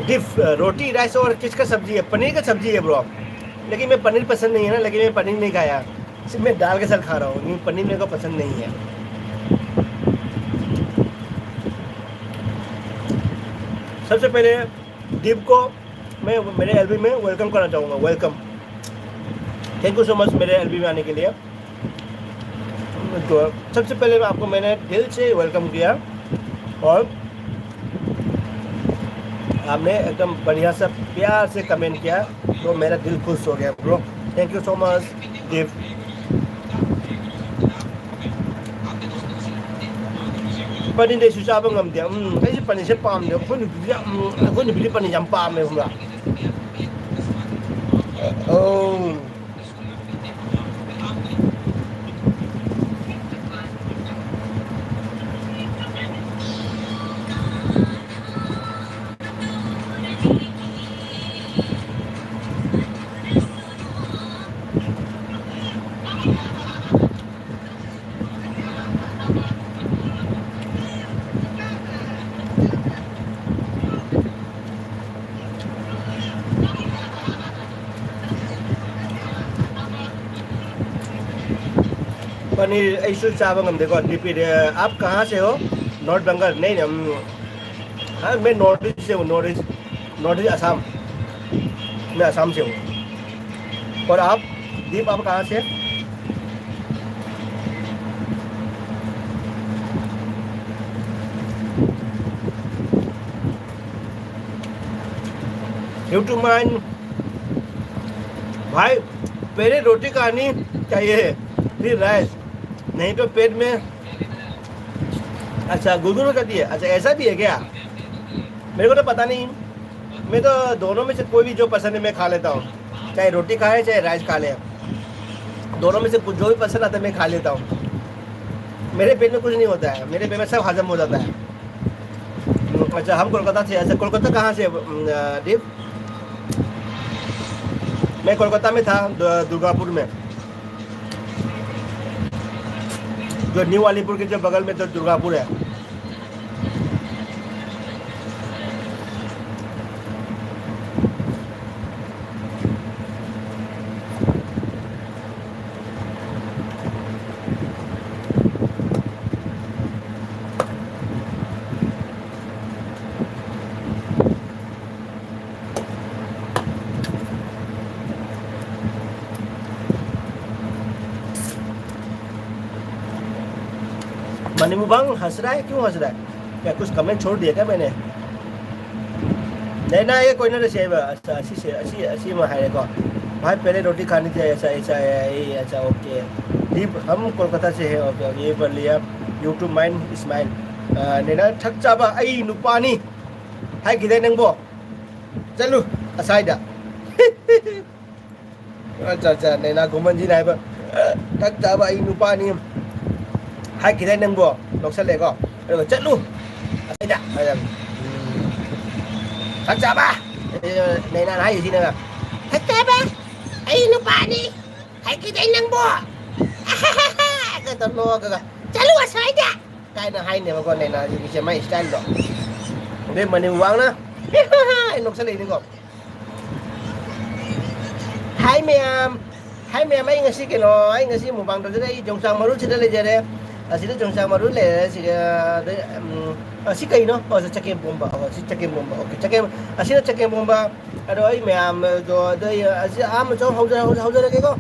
डिफ रोटी राइस और किसका सब्जी है पनीर का सब्जी है ब्रो लेकिन मैं पनीर पसंद नहीं है ना लेकिन मैं पनीर नहीं खाया सिर्फ मैं दाल के साथ खा रहा हूँ पनीर मेरे को पसंद नहीं है सबसे पहले दीप को मैं मेरे एलबी में वेलकम करना चाहूँगा welcome thank you so much मेरे एलबी में आने के लिए तो सबसे पहले मैं आपको मैंने दिल से वेलकम किया और आपने एकदम बढ़िया सा प्यार से कमेंट किया तो मेरा दिल खुश हो गया bro thank you so much दीप पनीर दे सुचाब ngamde ai पनीर से पाम दे कोई भी पनीर यम पाम है हमरा ओ पनीर ऐसे चावल हम देखो रिपीट आप कहाँ से हो नॉर्थ बंगाल नहीं हाँ मैं नॉर्थ ईस्ट से हूँ नॉर्थ ईस्ट असम मैं असम से हूँ और आप दीप आप कहाँ से यूट्यूब माइन भाई पहले रोटी खानी चाहिए फिर राइस नहीं तो पेट में अच्छा गुलगुल करती है अच्छा ऐसा भी है क्या मेरे को तो पता नहीं मैं तो दोनों में से कोई भी जो पसंद है मैं खा लेता हूँ चाहे रोटी खाए चाहे राइस खा ले दोनों में से कुछ जो भी पसंद आता है मैं खा लेता हूँ मेरे पेट में कुछ नहीं होता है मेरे पेट में सब हजम हो जाता है अच्छा हम कोलकाता से अच्छा कोलकाता कहाँ से दीप मैं कोलकाता में था दुर्गापुर में जो न्यू अलीपुर के जो बगल में तो दुर्गापुर है मनीमुबांग हंस रहा है क्यों हंस रहा है क्या कुछ कमेंट छोड़ दिया क्या मैंने नहीं ना ये कोई ना रसेगा अच्छा अच्छी में है को भाई पहले रोटी खानी थी ऐसा है अच्छा ओके दीप हम कोलकाता से है ओके ये पढ़ लिया यूट्यूब माइंड स्माइल नेना ठक चाबा आई नुपानी हाय किधर नंगबो चलो असाइडा अच्छा नेना घुमन जी नाइबा ठक चाबा आई नुपानी हाय किधर नंगबो नोक्सल लेको चलो असाइडा ठक चाबा नेना हाय जी ना ठक चाबा आई नुपानी हाय किधर नंगबो cái tao lo cái chalo asaida cái nó hay này mà con này là gì sẽ may style đó đây mà nhiều quăng đó nó sẽ đi được hai mẹ mấy người xí cái nó anh người xí một bằng từ đây trồng sang mà rút đây giờ đây xí đó trồng sang mà rút này xí đấy xí cây nó ở chắc em bomba xí chắc em bomba ok chắc em xí đó chắc em bomba rồi mẹ rồi đây xí mà cho hậu giờ cái có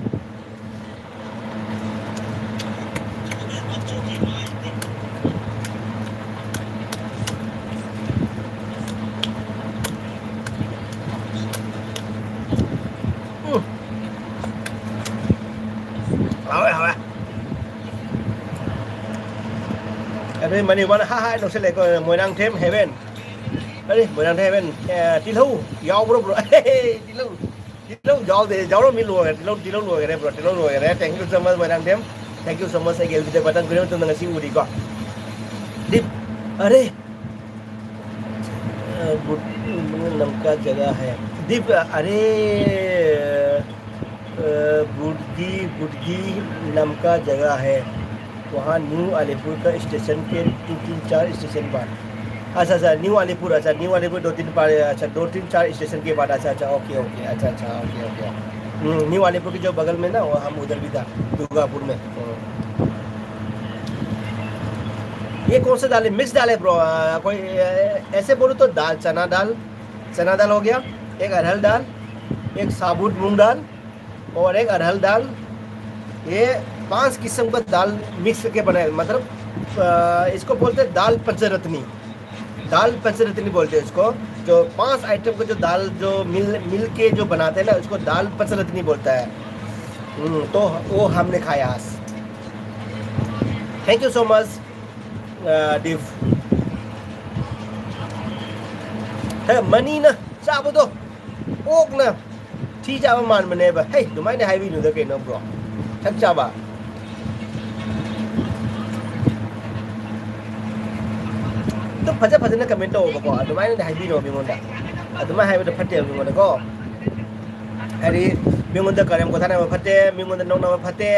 hả đây mà nếu mà hai nó sẽ lại có mồi năng thêm heaven đây mồi năng thêm heaven tí lâu giàu bro bro tí lâu giàu thì giàu nó mới lùa tí lâu lùa cái này bro tí lâu lùa cái này thank you so much mồi năng thêm thank you so much saya kita batang kena tu dengan si Udi kok dip अरे नमका जगह है दीप अरे बुडगी नमका जगह है वहाँ new Alipur का station के 3-4 station बाद अच्छा अच्छा न्यू अलीपुर 2-3-4 स्टेशन के बाद अच्छा ओके अच्छा ओके न्यू अलीपुर के जो बगल में ना वो हम उधर भी था दुर्गापुर में ये कौन सा दाल है मिक्स दाल है ब्रो कोई ऐसे बोलो तो दाल चना दाल हो गया एक अरहर दाल एक साबुत मूंग दाल और एक अरहर दाल ये 5 किस्म का दाल मिक्स करके बनाए मतलब इसको बोलते हैं दाल पंचरत्नी बोलते हैं इसको जो 5 आइटम का जो दाल जो मिल के जो बनाते हैं ना उसको दाल पंचरत्नी बोलता है तो वो हमने खाया आज thank you so much div है मनी ना चाबो तो ओक ना ठी चाबा मान मने बा हे दुमाई ने हाईवी नुदा के नो ब्रो थक चाबा तो फजा ना कमेंट हो बको दुमाई ने हाईवी नो बिंगोंदा दुमाई हाईवी तो फटे बिंगोंदा को अरे बिंगोंदा करम को थाना फटे बिंगोंदा नौ फटे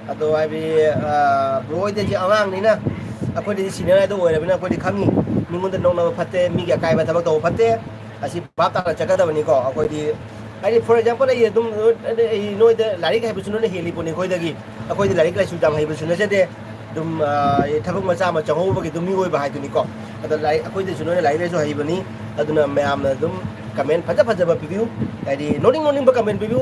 अतो हाईवी ब्रो दे जी आंगांग नि ना अखोदी सीनियर आइदो ओइरबना अखोदी खांगी मिंगोंदा नौना फते मिगे कायबा थबक तो फते असि बाप ता चगदबनी को अखोदी आइ फॉर एग्जांपल आई दुम नोइद लारिक हाइबु सुनो ने हेली पोनी खोइदगी अखोदी लारिक लाइसु जाम हाइबु सुनो जदे दुम थबक मचा मा चंगौबगी दुम मिगोइ बाहाइदुनी को अद लाइक अखोदी सुनो ने लाइरेसु हाइबनी अदुना मैम दुम कमेंट फजा बिबिउ आइदि नोनिंग कमेंट बिबिउ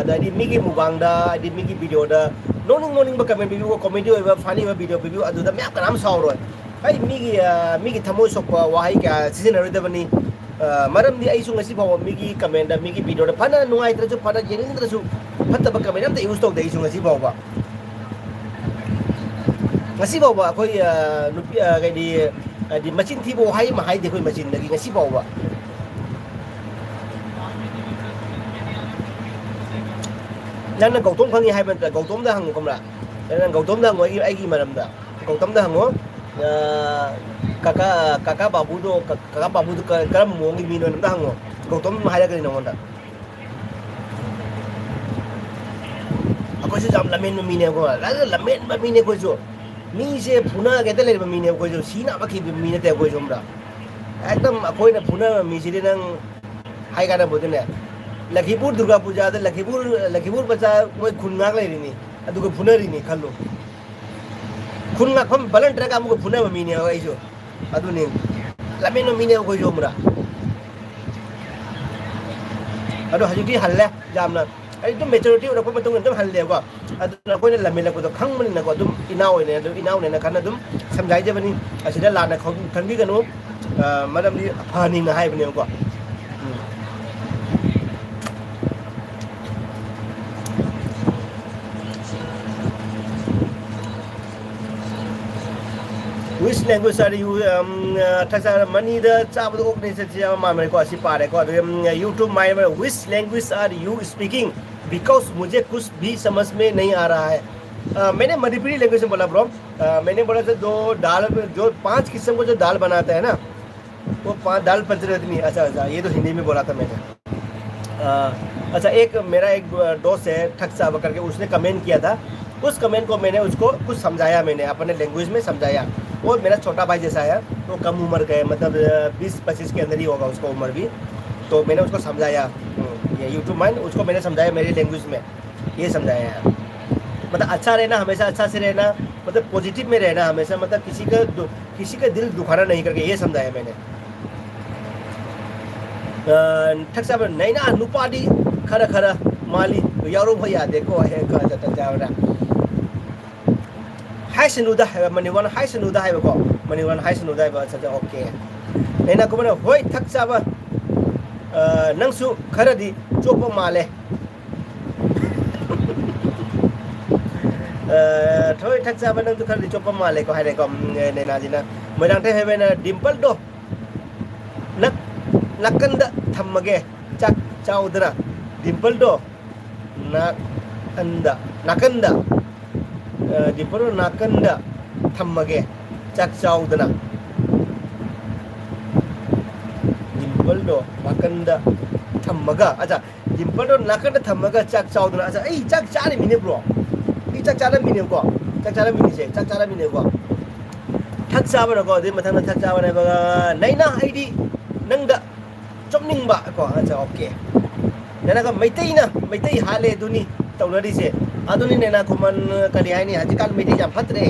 अदाइदि मिगी मुबांगदा आइदि मिगी वीडियो दा नोनिंग comment बिबिउ comment ओइबा Fani video बिबिउ अदुदा ma'am कनाम सावरोय आई मिगी थमोय सोकपा वाहै क्या सिजनरदबनी मरमदी आइसु ngasi फाव मिगी कमेंट दा मिगी वीडियो दा फना नुआइत्रसु फना जेनिंद्रसु फत्तब कमेंट अमता यूज तौदे आइसु ngasi फावबा ngasi फावबा अखोय नुपी गैदि दि मचिन थिबो हाय महाय दे खोय मचिन दगी ngasi फावबा नन गौतम खंगी हाइबन गौतम दा हंगो कमरा नन गौतम दा हंगो आइगी मरमदा गौतम दा हंगो काका बाबू दो करम मोंगी मीनो दा हंगो गौतम हाइरगनि नंगोंदा अखोसे जाम लमेन मीने को लमेन बा मीने को जो मी से फुना गेते लेबा मीने को जो सीना बाकी मीने ते को जोमरा एकदम अखोइना फुना मी सिदे नंग हाइगाना बोदने लखीपुर दुर्गा पूजा लखीपुर बच्चा कोई खुनगाक लेरिनी अदुगो फुनरिनी खल्लो खुनगाक फम बलन ट्रक अमुगो फुना मीने आइसो अदुनी लमेनो मीने को जोमरा अदो हजुकी हल्ले जामना आई तो मेचोरिटी उरको मतुंग एकदम हल्ले को अदुना कोइना लमेला को तो खंगमनिना को अदुम इनाव ने खाना अदुम समझाइ जबनी असिदा लाना खंगी गनो मदमनी फानी ना हाइबने को Which language are you thasa mani da chab do okne se chia ma mai ko asi pare ko YouTube my which language are you speaking because मुझे कुछ भी समझ में नहीं आ रहा है मैंने मणिपुरी लैंग्वेज में बोला ब्रो मैंने बोला था जो 5 किस्म को जो दाल बनाता है ना वो 5 दाल पंचरत्नी अच्छा ये तो हिंदी में बोला था मैंने अच्छा एक मेरा एक दोस्त है ठक्सा करके उसने कमेंट किया था उस कमेंट को मैंने उसको कुछ समझाया मैंने अपने लैंग्वेज में समझाया वो मेरा छोटा भाई जैसा है तो कम उम्र का है मतलब 20-25 के अंदर ही होगा उसका उम्र भी तो मैंने उसको समझाया ये यूट्यूब माइंड उसको मैंने समझाया मेरी लैंग्वेज में ये समझाया है मतलब अच्छा रहना हमेशा अच्छा से रहना मतलब पॉजिटिव में रहना हमेशा मतलब किसी का दिल दुखाना नहीं करके ये समझाया मैंने ठग साहब नहीं ना नुपादी खरा माली यारो भैया देखो है जावरा हाय सनुदा है मनीवन हाय सनुदा है को मनीवन हाय सनुदा है अच्छा ओके नैना को बना होय ठग साहब नंसु खरदी chop Male thôi thắc ra bên tôi khăn đi chụp mà lại có hai này còn này là gì nè mới đang thấy hai bên dimple đó nak nakanda thammage chak chaudra dimple do nakanda dimple nakanda thammage chak chaudra dimple do nakanda thammaga acha dimple do nakanda thammaga chak chaudra acha ei chak cha ni mine bro ei chak cha la mine ko chak cha la mine se chak cha la mine ko thak cha ba ko de mathang thak cha ba ne ba naina id nangda chomning ba ko acha okay nana ka maitai hale duni taunari se aduni nena kuman kali ai ni ajikal maitai jam phatre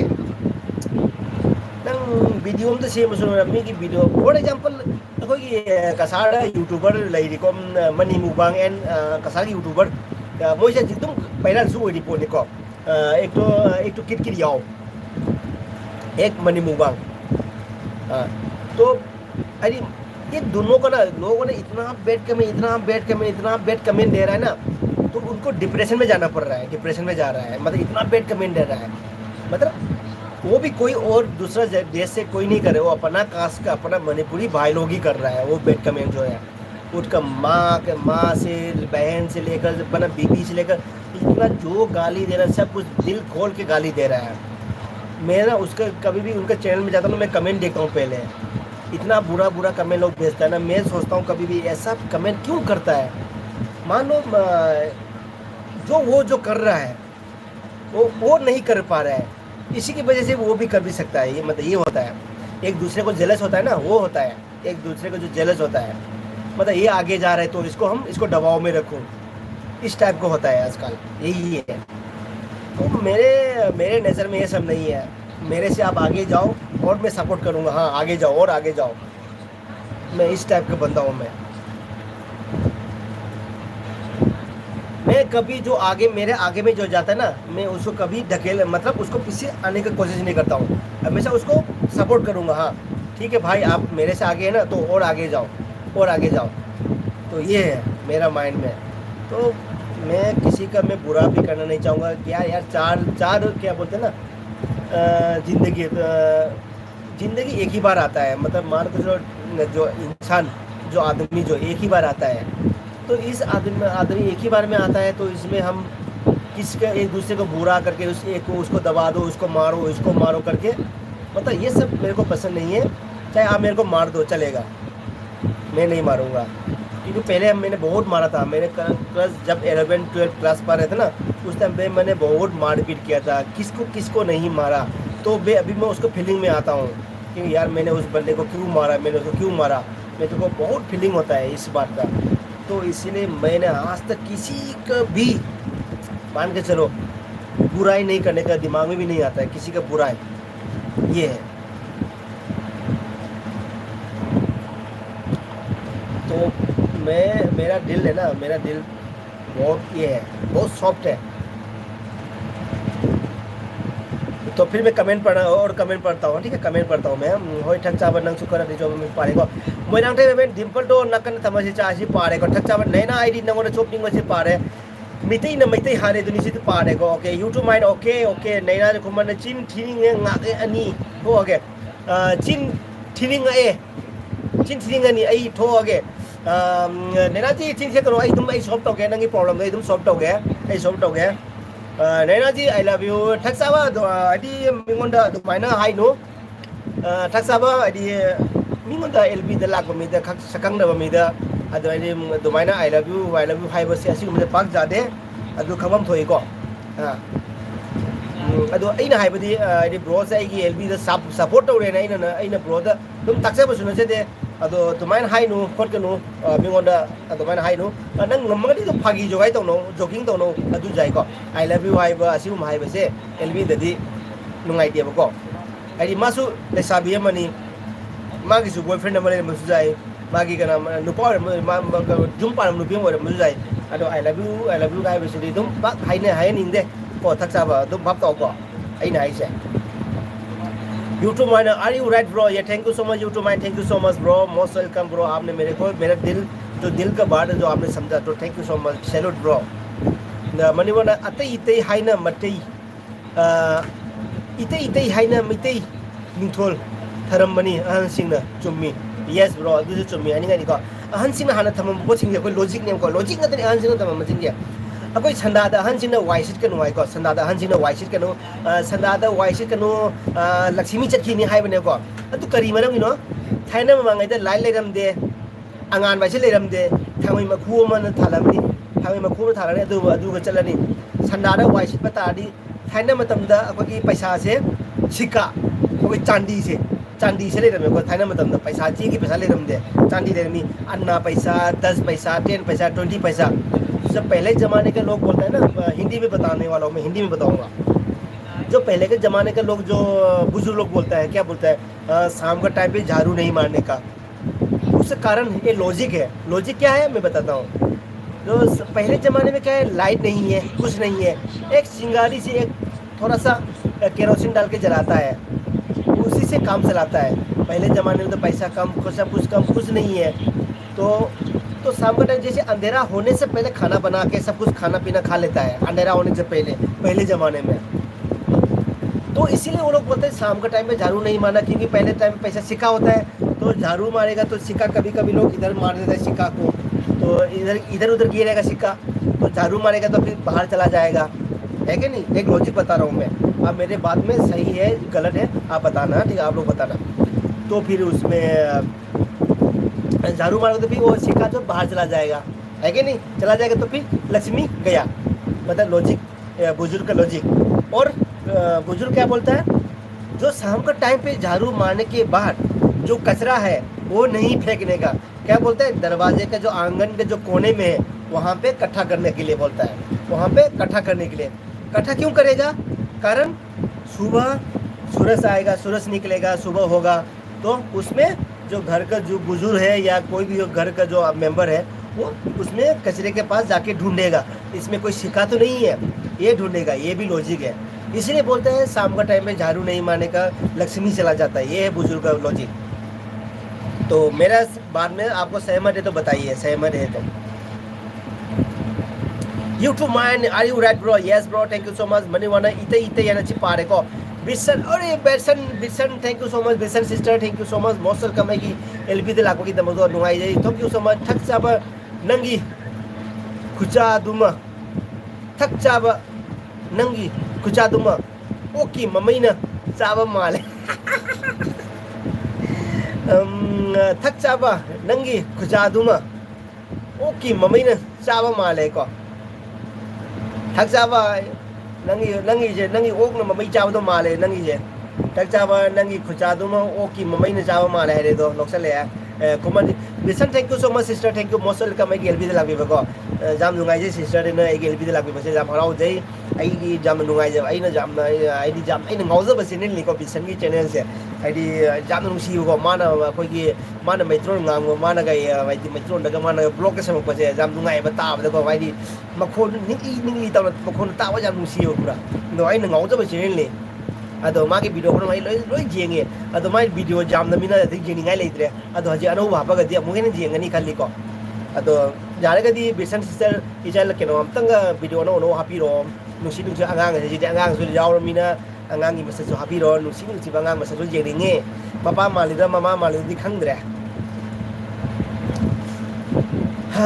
nang video am to se musu mi ki video for example ko ki kasara youtuber lai ri kom mani mubang en kasara youtuber moi se jitum viral su ri po ni ko एक तो kit याओ एक money मुबांग तो अरे ये दोनों का ना लोगों ने इतना बैड कमेंट दे रहा है ना तो उनको डिप्रेशन में जाना पड़ रहा है डिप्रेशन में जा रहा है मतलब इतना बैड कमेंट दे रहा है मतलब वो भी कोई और दूसरा देश से कोई नहीं करे वो अपना कास्ट का अपना मणिपुरी भाई लोग ही कर रहा है वो बैड कमेंट जो है उसका माँ से बहन से लेकर अपना बीबी से लेकर इतना जो गाली दे रहा है सब कुछ दिल खोल के गाली दे रहा है मैं ना उसका कभी भी उनका चैनल में जाता हूँ मैं कमेंट देखता हूँ पहले इतना बुरा कमेंट लोग भेजता है ना मैं सोचता हूँ कभी भी ऐसा कमेंट क्यों करता है मान लो जो कर रहा है वो नहीं कर पा रहा है इसी की वजह से वो भी कर भी सकता है ये मतलब ये होता है एक दूसरे को जेलस होता है ना वो होता है एक दूसरे को जो जेलस होता है मतलब ये आगे जा रहा है तो इसको दबाव में रखूँ इस टाइप को होता है आजकल यही है तो मेरे नज़र में ये सब नहीं है मेरे से आप आगे जाओ और मैं सपोर्ट करूँगा हाँ आगे जाओ और आगे जाओ मैं इस टाइप का बंदा हूँ मैं कभी जो मेरे आगे में जो जाता है ना मैं उसको कभी ढकेल मतलब उसको पीछे आने की कोशिश नहीं करता हूँ हमेशा उसको सपोर्ट करूँगा हाँ ठीक है भाई आप मेरे से आगे है ना तो और आगे जाओ तो ये है मेरा माइंड में तो मैं किसी का मैं बुरा भी करना नहीं चाहूँगा कि यार चार क्या बोलते हैं ना जिंदगी एक ही बार आता है मतलब मान के जो इंसान जो आदमी जो एक ही बार आता है तो इस आदमी एक ही बार में आता है तो इसमें हम किसका एक दूसरे को बुरा करके उसको दबा दो उसको मारो करके मतलब ये सब मेरे को पसंद नहीं है चाहे आप मेरे को मार दो चलेगा मैं नहीं मारूंगा क्योंकि पहले मैंने बहुत मारा था मेरे क्लास जब 11-12 क्लास पढ़ रहे थे ना उस टाइम पे मैंने बहुत मारपीट किया था किसको नहीं मारा तो अभी मैं उसको फीलिंग में आता हूँ कि यार मैंने उस बंदे को क्यों मारा मेरे को बहुत फीलिंग होता है इस बात का तो इसीलिए मैंने आज तक किसी का भी मान के चलो बुराई नहीं करने का दिमाग में भी नहीं आता है किसी का बुराई ये है तो मेरा दिल है ना मेरा दिल बहुत ये है बहुत सॉफ्ट है तो फिर मैं कमेंट पढ़ता हूँ ठीक है कमेंट पढ़ता हूँ मैं होय ठक चाबा नंग सुकर जो मैं पारेको मैं नंग थे मैं डिम्पल तो नकन थमसी चासी पारेको ठक चाबा नैना आईडी नंगोन चोपिंग मसे पारे मितई न मितई हारे दुनी से पारेको ओके यूट्यूब माइन ओके नैना कुमन चिन थिनिंग ngaके अनि हो okay chin thinning ani ai thoge nena ji tin se to ai dum ai solve to ge nangi problem dai dum solve to ge nena ji I love you thaksa ba adi mingonda dumaina hai no thaksa ba adi mingonda lb da lak ba mi da sakang da ba mi da adu adi dumaina I love you hai ba se asi gum da pak ja de adu khamam thoi ko adu aina hai ba di adi bro se ai gi lb da support to re na aina bro da dum taksa ba sunu se de अदो तुमाइन हाइनु खोटकनु मिंगोंदा तुमाइन हाइनु नंग नमगदि तो फागी जोगाई तौनो jogging तौनो अदु जाइको I love you हाइबा असिम हाइबसे एलबी ददि नुंगाइ देबको आइदि मासु लेसाबि मनी मागी सु बॉयफ्रेंड नंबर मसु जाय मागी गना नुपा जुम पारम नुपिम ओर मसु जाय अदो आई लव यू हाइबसे दुम बा हाइने हाइनिंदे को थक्साबा दुम भाप तौको आइना हाइसे YouTube mine are you right bro ये thank you so much YouTube mine thank you so much bro most welcome bro आपने मेरे को मेरा दिल का बात है जो आपने समझा तो thank you so much salute bro मनीवन अतई इतई हाइना मतई ite ite haina mitai ningthol tharambani ahan singna chummi yes bro adu ju chummi ani ngani ko ahan singna hana thamam bo singye ko logic nem ko logic na tani ahan singna thamam singye akoi sanda da ahan singna wai sit kanu ai ko sanda da ahan singna wai sit kanu sanda da wai sit kanu lakshmi chatki ni hai bane ko adu kari maram no thaina mangai da lai lai ram de angan bai se lai ram de thamai makhu ma na thalamni thamai makhu na thalani adu ga chalani sanda da wai sit patadi thaina matam da akoi paisa se sika akoi chandi se ले रहे को थाना मतलब पैसा जी की पैसा ले रहे दे चांदी ले रही अन्ना पैसा 10 पैसा 10 पैसा 20 पैसा जब पहले ज़माने के लोग बोलते हैं ना हिंदी में बताने वाला हूँ मैं हिंदी में बताऊंगा जो पहले के ज़माने के लोग जो बुजुर्ग लोग बोलता है क्या बोलता है शाम का टाइम पे झाड़ू नहीं मारने का उसका कारण ये लॉजिक है लॉजिक क्या है मैं बताता हूँ जो पहले ज़माने में क्या है लाइट नहीं है कुछ नहीं है एक चिंगारी से एक थोड़ा सा केरोसिन डाल के जलाता है उसी से काम चलाता है पहले ज़माने में तो पैसा कम कुछ नहीं है तो शाम का टाइम जैसे अंधेरा होने से पहले खाना बना के सब कुछ खाना पीना खा लेता है अंधेरा होने से पहले ज़माने में तो इसीलिए वो लोग बोलते हैं शाम का टाइम में झाड़ू नहीं मारना क्योंकि पहले टाइम में पैसा सिक्का होता है तो झाड़ू मारेगा तो सिक्का कभी कभी लोग इधर मार देते हैं सिक्का को तो इधर उधर गिरेगा सिक्का तो झाड़ू मारेगा तो फिर बाहर चला जाएगा है कि नहीं एक लॉजिक बता रहा हूँ मैं अब मेरे बात में सही है गलत है आप बताना ठीक है आप लोग बताना तो फिर उसमें झाड़ू मारोगे तो फिर वो सिक्का जो बाहर चला जाएगा है कि नहीं चला जाएगा तो फिर लक्ष्मी गया मतलब लॉजिक बुजुर्ग का लॉजिक और बुजुर्ग क्या बोलता है जो शाम का टाइम पे झाड़ू मारने के बाद जो कचरा है वो नहीं फेंकने का क्या बोलता है दरवाजे का जो आंगन के जो कोने में है वहाँ पे इकट्ठा करने के लिए बोलता है वहाँ पे इकट्ठा करने के लिए इकट्ठा क्यों करेगा कारण सुबह सूरज आएगा सूरज निकलेगा सुबह होगा तो उसमें जो घर का जो बुजुर्ग है या कोई भी घर का जो मेंबर है वो उसमें कचरे के पास जाके ढूंढेगा इसमें कोई सिक्का तो नहीं है ये ढूंढेगा ये भी लॉजिक है इसलिए बोलते हैं शाम का टाइम में झाड़ू नहीं मारने का लक्ष्मी चला जाता है ये है बुजुर्ग का लॉजिक तो मेरा बाद में आपको सहमत है तो बताइए सहमत है तो YouTube man, are you right bro? Yes bro, thank you so much. Maniwana ite yana chi pare ko. Bisan, अरे Bisan, thank you so much. Bisan sister, thank you so much. Most welcome की LP de lako ki damago nungai jai. Thank you so much. Thak chaba nangi kucha duma. Thak chaba nangi kucha duma. Okay, mamaina chaba male. Thak chaba nangi kucha duma. Okay, mamaina chaba male ko. thak chaba nangi je nangi ok na mamai chaba do male nangi je thak chaba nangi khucha do ma oki mamai na chaba male re do loksal le comment listen thank you so much sister thank you most welcome ai gelbi de lagbi ba ko jam lungai je sister de na ai gelbi de lagbi ba se jam harau jai ai di jam lungai je ai na jam na ai di jam ai na ngau za ba sin ni ko bisan gi channel se ai di jam nung si ko mana ko gi mana metro ngam ko mana ga ai di metro daga mana block ke sama ko se jam lungai ba ta ba ko ai di makon ni ta makon ta wa jam nung si ko pura no ai na ngau za ba sin ni ado magi video ko mai loi jenge ado mai video jam na mina de jeni ngai leitre ado haji ano wa ba ga di mo gen jenga ni khalli ko ado jare ga di bisan sister ijal ke no amtanga video no happy ro nusi nusi angang ji de angang su yaw mina angang gi message happy ro nusi nusi bangang message jeni nge papa mali da mama mali di khangdre ha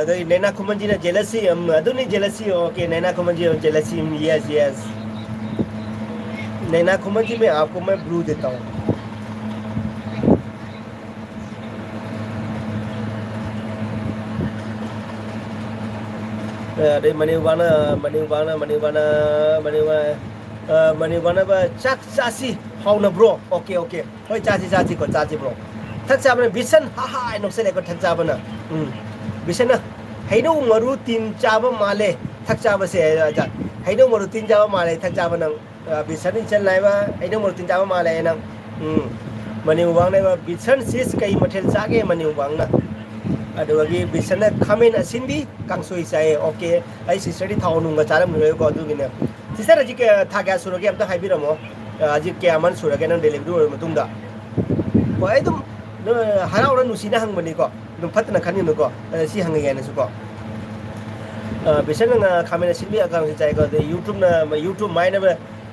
doi nena kumanji na jealousy ado ni jealousy okay nena kumanji jealousy yes नैना खुमन जी में आपको मैं blue देता हूँ अरे मनीवाना चाक चासी how न bro okay होय चाची को चाची ब्रो थक चाबने बिसन हा नोसे लेको थक चाबना बिसन हैनो मरु तीन चाब माले थक चाब से हैनो मरु तीन चाब माले थक चाबना बिसन चल लाइबा हैनो मरु तीन चाब माले ना मनी उबांग ने बिसन सिस कई मथेल चागे मनी उबांग ना अदुगी बिसन खामेन असिनबी कांसोई चाए ओके आई सिस्टर थाव नुंगा चारम नुय को अदुगिने सिस्टर अजि के थागा सुरगे अमता हाइबिरमो अजि के अमन सुरगे नंग डिलीवरी ओर मतुंगा को एकदम हरावना नुसिना हंगबनी को दम फतना खनिनो को सि हंगे याने सुको बिसन खामेन असिनबी अकाउंट चाए को यूट्यूब माइना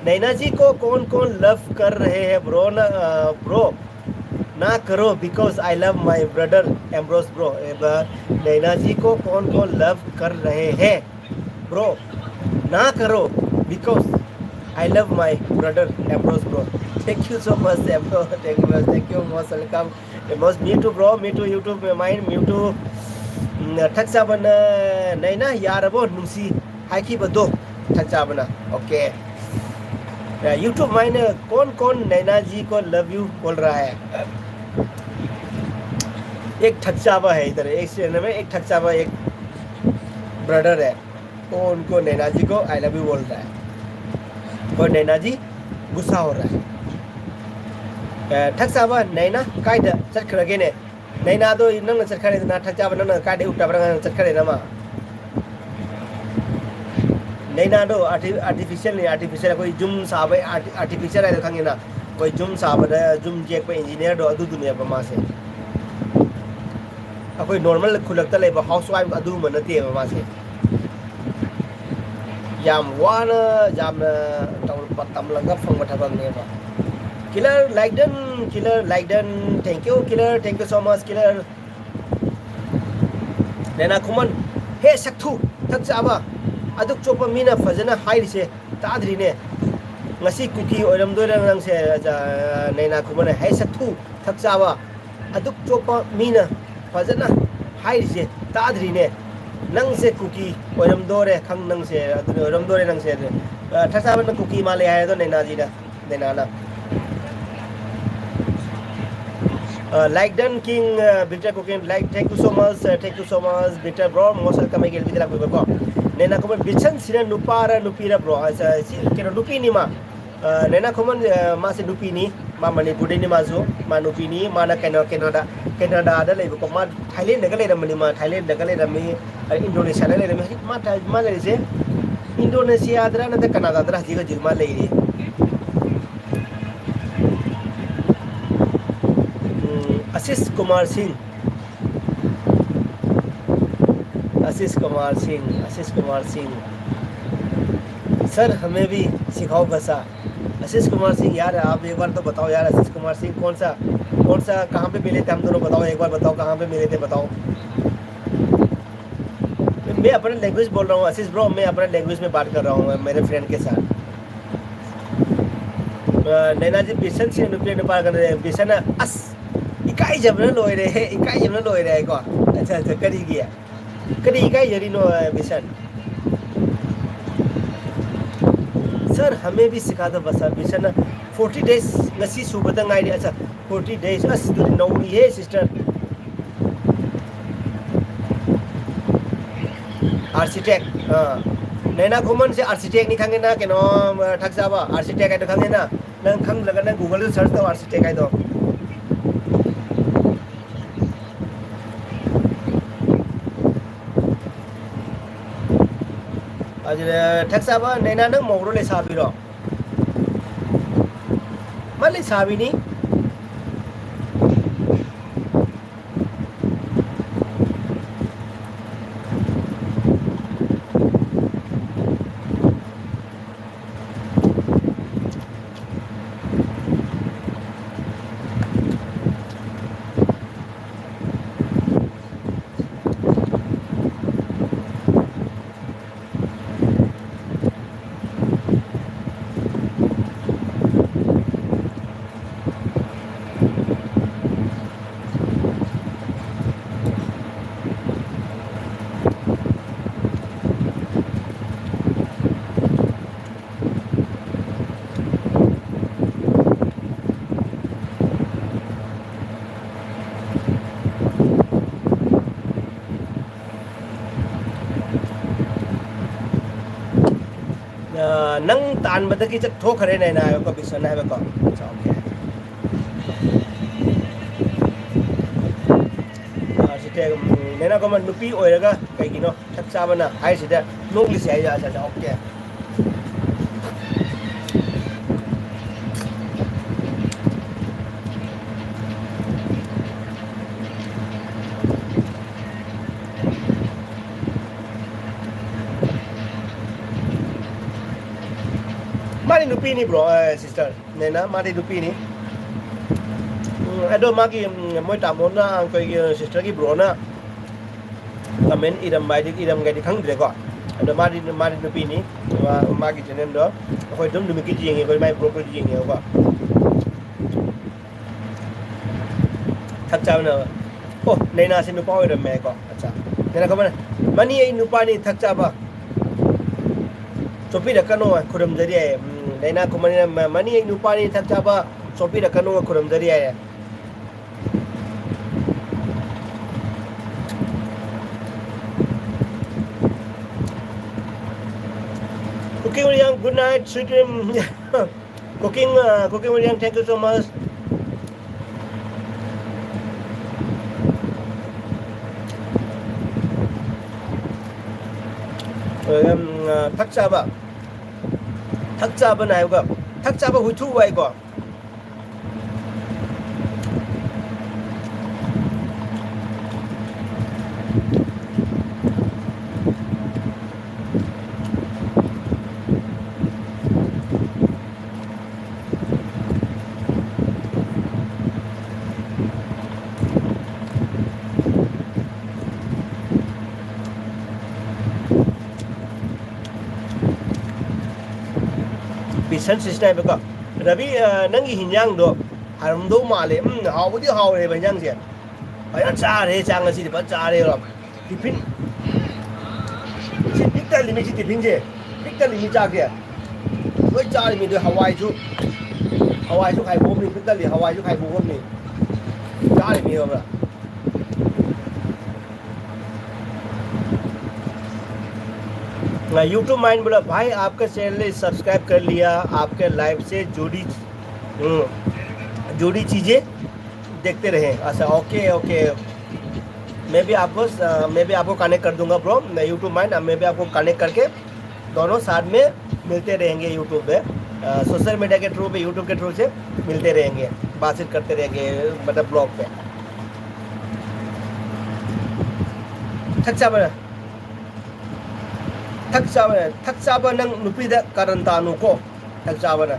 नैना जी को कौन कौन लव कर रहे हैं ब्रो ना ब्रो ना करो because I love my brother Ambrose bro Naina ji को कौन कौन लव कर रहे हैं ब्रो ना करो because I love my brother Ambrose bro thank you so much एम्ब्रो thank you most welcome most me too bro me too YouTube mine me too थक्साबन नैना यारबो नुसी हाइखिबदो थक्साबना ओके यूट्यूब माइन कौन कौन नैना जी को लव यू बोल रहा है एक ठकचाबा है इधर एक चैनल में एक ठकचाबा एक ब्रदर है वो उनको नैना जी को आई लव यू बोल रहा है और नैना जी गुस्सा हो रहा है ठकचाबा नैना कायदा चटखरगे ने नैना दो नंग चटखरे ना ठकचाबा नंग कायदे उठाबा चटखरे नामा नैना दो आर्टिफिशियल कोई जूम साबे आर्टिफिशियल है खंगे ना कोई जूम साबे जूम जेक पे इंजीनियर दो अदु दुनिया बमा से अकोई नॉर्मल खुलकता लेबा हाउसवाइफ अदु मनते बमा से याम वाना जाम तौर पतम लंगा फंग बथबंग ने बा किलर लाइडन thank you so much killer Naina कुमन हे सक्थु थक्साबा अदुक चोपा मीना फजना हाइरिसे ताद्रिने ngasi कुकी ओरमदोर नंगसे नैना कुमन है सक्थु थक्साबा अदुक चोपा मीना फजना हाइरिसे ताद्रिने नंगसे कुकी ओरमदोरे खंग नंगसे अदुने ओरमदोरे नंगसे थक्साबा न कुकी माले है तो नैना जी ना नैना ना like done king Victor cooking like thank you so much Victor bro most welcome again bidala ko ko nena ko bichan sina nupara nupira bro asa si kero nupi ni ma nena ko man ma se nupi ni ma mani bude ni ma zo ma nupi ni ma na Canada da lai ko ma Thailand da ga lai da mani ma Thailand da ga lai da mi Indonesia da lai da mi ma lai se Indonesia da na da Canada da ji ga jirma lai ri Ashish Kumar Singh sir हमें भी सिखाओ भाषा आशीष कुमार सिंह यार आप एक बार तो बताओ यार आशीष कुमार सिंह कौन सा कहाँ पे मिले थे हम दोनों बताओ एक बार बताओ कहाँ पे मिले थे बताओ मैं अपने लैंग्वेज बोल रहा हूँ आशीष ब्रो मैं अपने लैंग्वेज में बात कर रहा हूँ मेरे फ्रेंड के साथ नैना जी बिशन से नेपाल कर रहे हैं बिशन अस इकाई जब न लोय रहे को अच्छा करी गया करी इकाई जरी नो बिशन सर हमें भी सिखा दो बस बिशन 40 डेज ngasi सुबह ngairi अच्छा 40 डेज अस तो नौरी है सिस्टर आर्किटेक्ट नैना घुमन से आर्किटेक्ट नहीं खांगे ना के नो ठगसाबा आर्किटेक्ट है तो खांगे ना नंग खंग लगा ना गूगल से सर्च तो आर्किटेक्ट है तो आज ठगसाबा नैना नंग मोगरो ले साबिरो मले साबिनी नंग तान बदकी चक ठो खरे नैना है को बिसन है को आर्किटेक्ट नैना को मन नुपी ओइरगा कइगिनो ठगसाबना हाइसिदा नोग्लिस हाइ जा जा ओके माने nupi ni bro sister nena mari nupi ni ado magi moi tamona ko sister ki bro na comment idam bai di idam ga di khang dire ko ado mari nupi ni magi channel do ko dum dum ki jing ko mai bro ko jing ko thak cha na oh nena sin nupa oi me ko acha nena ko mani ai nupa ni thak cha ba chopi da kano khuram jari ai nena ko mani ai nupa ni thak cha ba chopi da kano khuram jari ai Cooking William, good night, sweet dream. Cooking William, thank you so much. Thak cha ba này có thak cha ba hui thu vậy có bisan sistem beko rabi nangi hinyang do harum do male haw budi haw re banyang se aya cha re chang si ba cha re ro tiffin si pikta limi si tiffin je pikta limi cha ke oi cha limi do hawai chu khai bom ni pikta li hawai chu khai bom ni cha limi ho ba YouTube mind बोला भाई आपका channel subscribe कर लिया आपके live से जुड़ी चीज़ें देखते रहे अच्छा ओके मैं भी आपको कनेक्ट कर दूंगा ब्रो YouTube माइंड मैं भी आपको कनेक्ट करके दोनों साथ में मिलते रहेंगे YouTube पे सोशल मीडिया के थ्रू पे YouTube के थ्रू से मिलते रहेंगे बातचीत करते रहेंगे मतलब ब्लॉग पे thak cha ba nang nupi da karanta nu ko thak cha ba na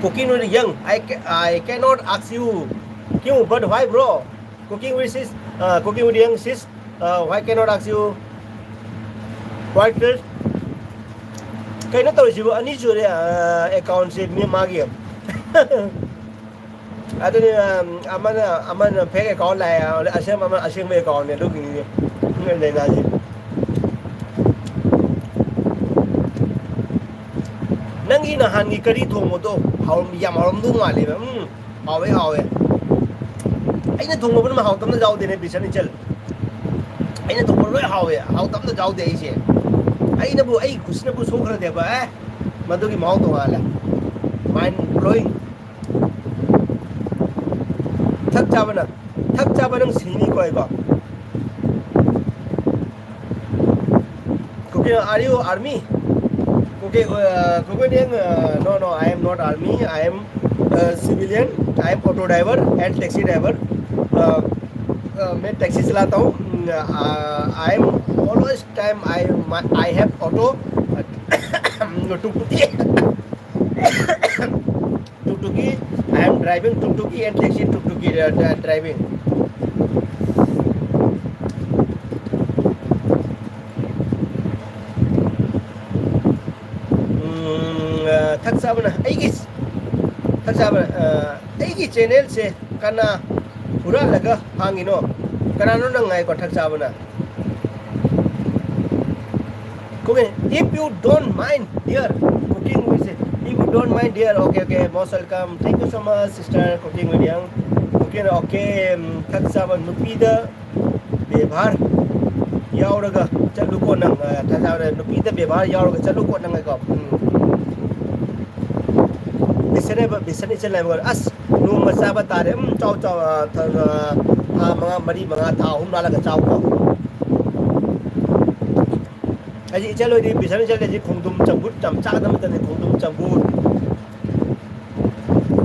cooking with young I cannot ask you kyun but why bro cooking with young sis why cannot ask you why first kai na tawsi bo ani jure account se mi ma gi adani amana fake account la asem me account ne lu gi ne na ji nangi na han gi kari thong mo to haw yam haw du ma le haw ai na thong mo ma haw tam na jaw de ne bisan ni chal ai na thong mo roi haw tam na jaw de ai se ai na bu ai kusna bu so khra de ba ma do gi maw to ala mind blowing thak cha ba nang sini ko ai ba cooking are you army Okay, no, I am not army. I am civilian. I am auto driver and taxi driver. मैं taxi चलाता हूँ. I am always time I have auto tuk-tuki. I am driving tuk-tuki and taxi tuk-tuki driving. thak cha ba na ai gi channel se kana pura laga hangino kana no na ngai ko thak cha ba na cooking if you don't mind dear cooking with if you don't mind dear okay most welcome thank you so much sister cooking with young okay thak cha ba nupi da bebhar yauraga chalu ko nang thak cha ba nupi da bebhar yauraga chalu ko nang ko बिसने चले मगर अस नू मचा बतारे चाव था मंगा मरी मंगा था हम लाला का चाव को अजी चलो दी बिसने चले जी खुंदुम चंबुट चमचा दम तने खुंदुम चंबुट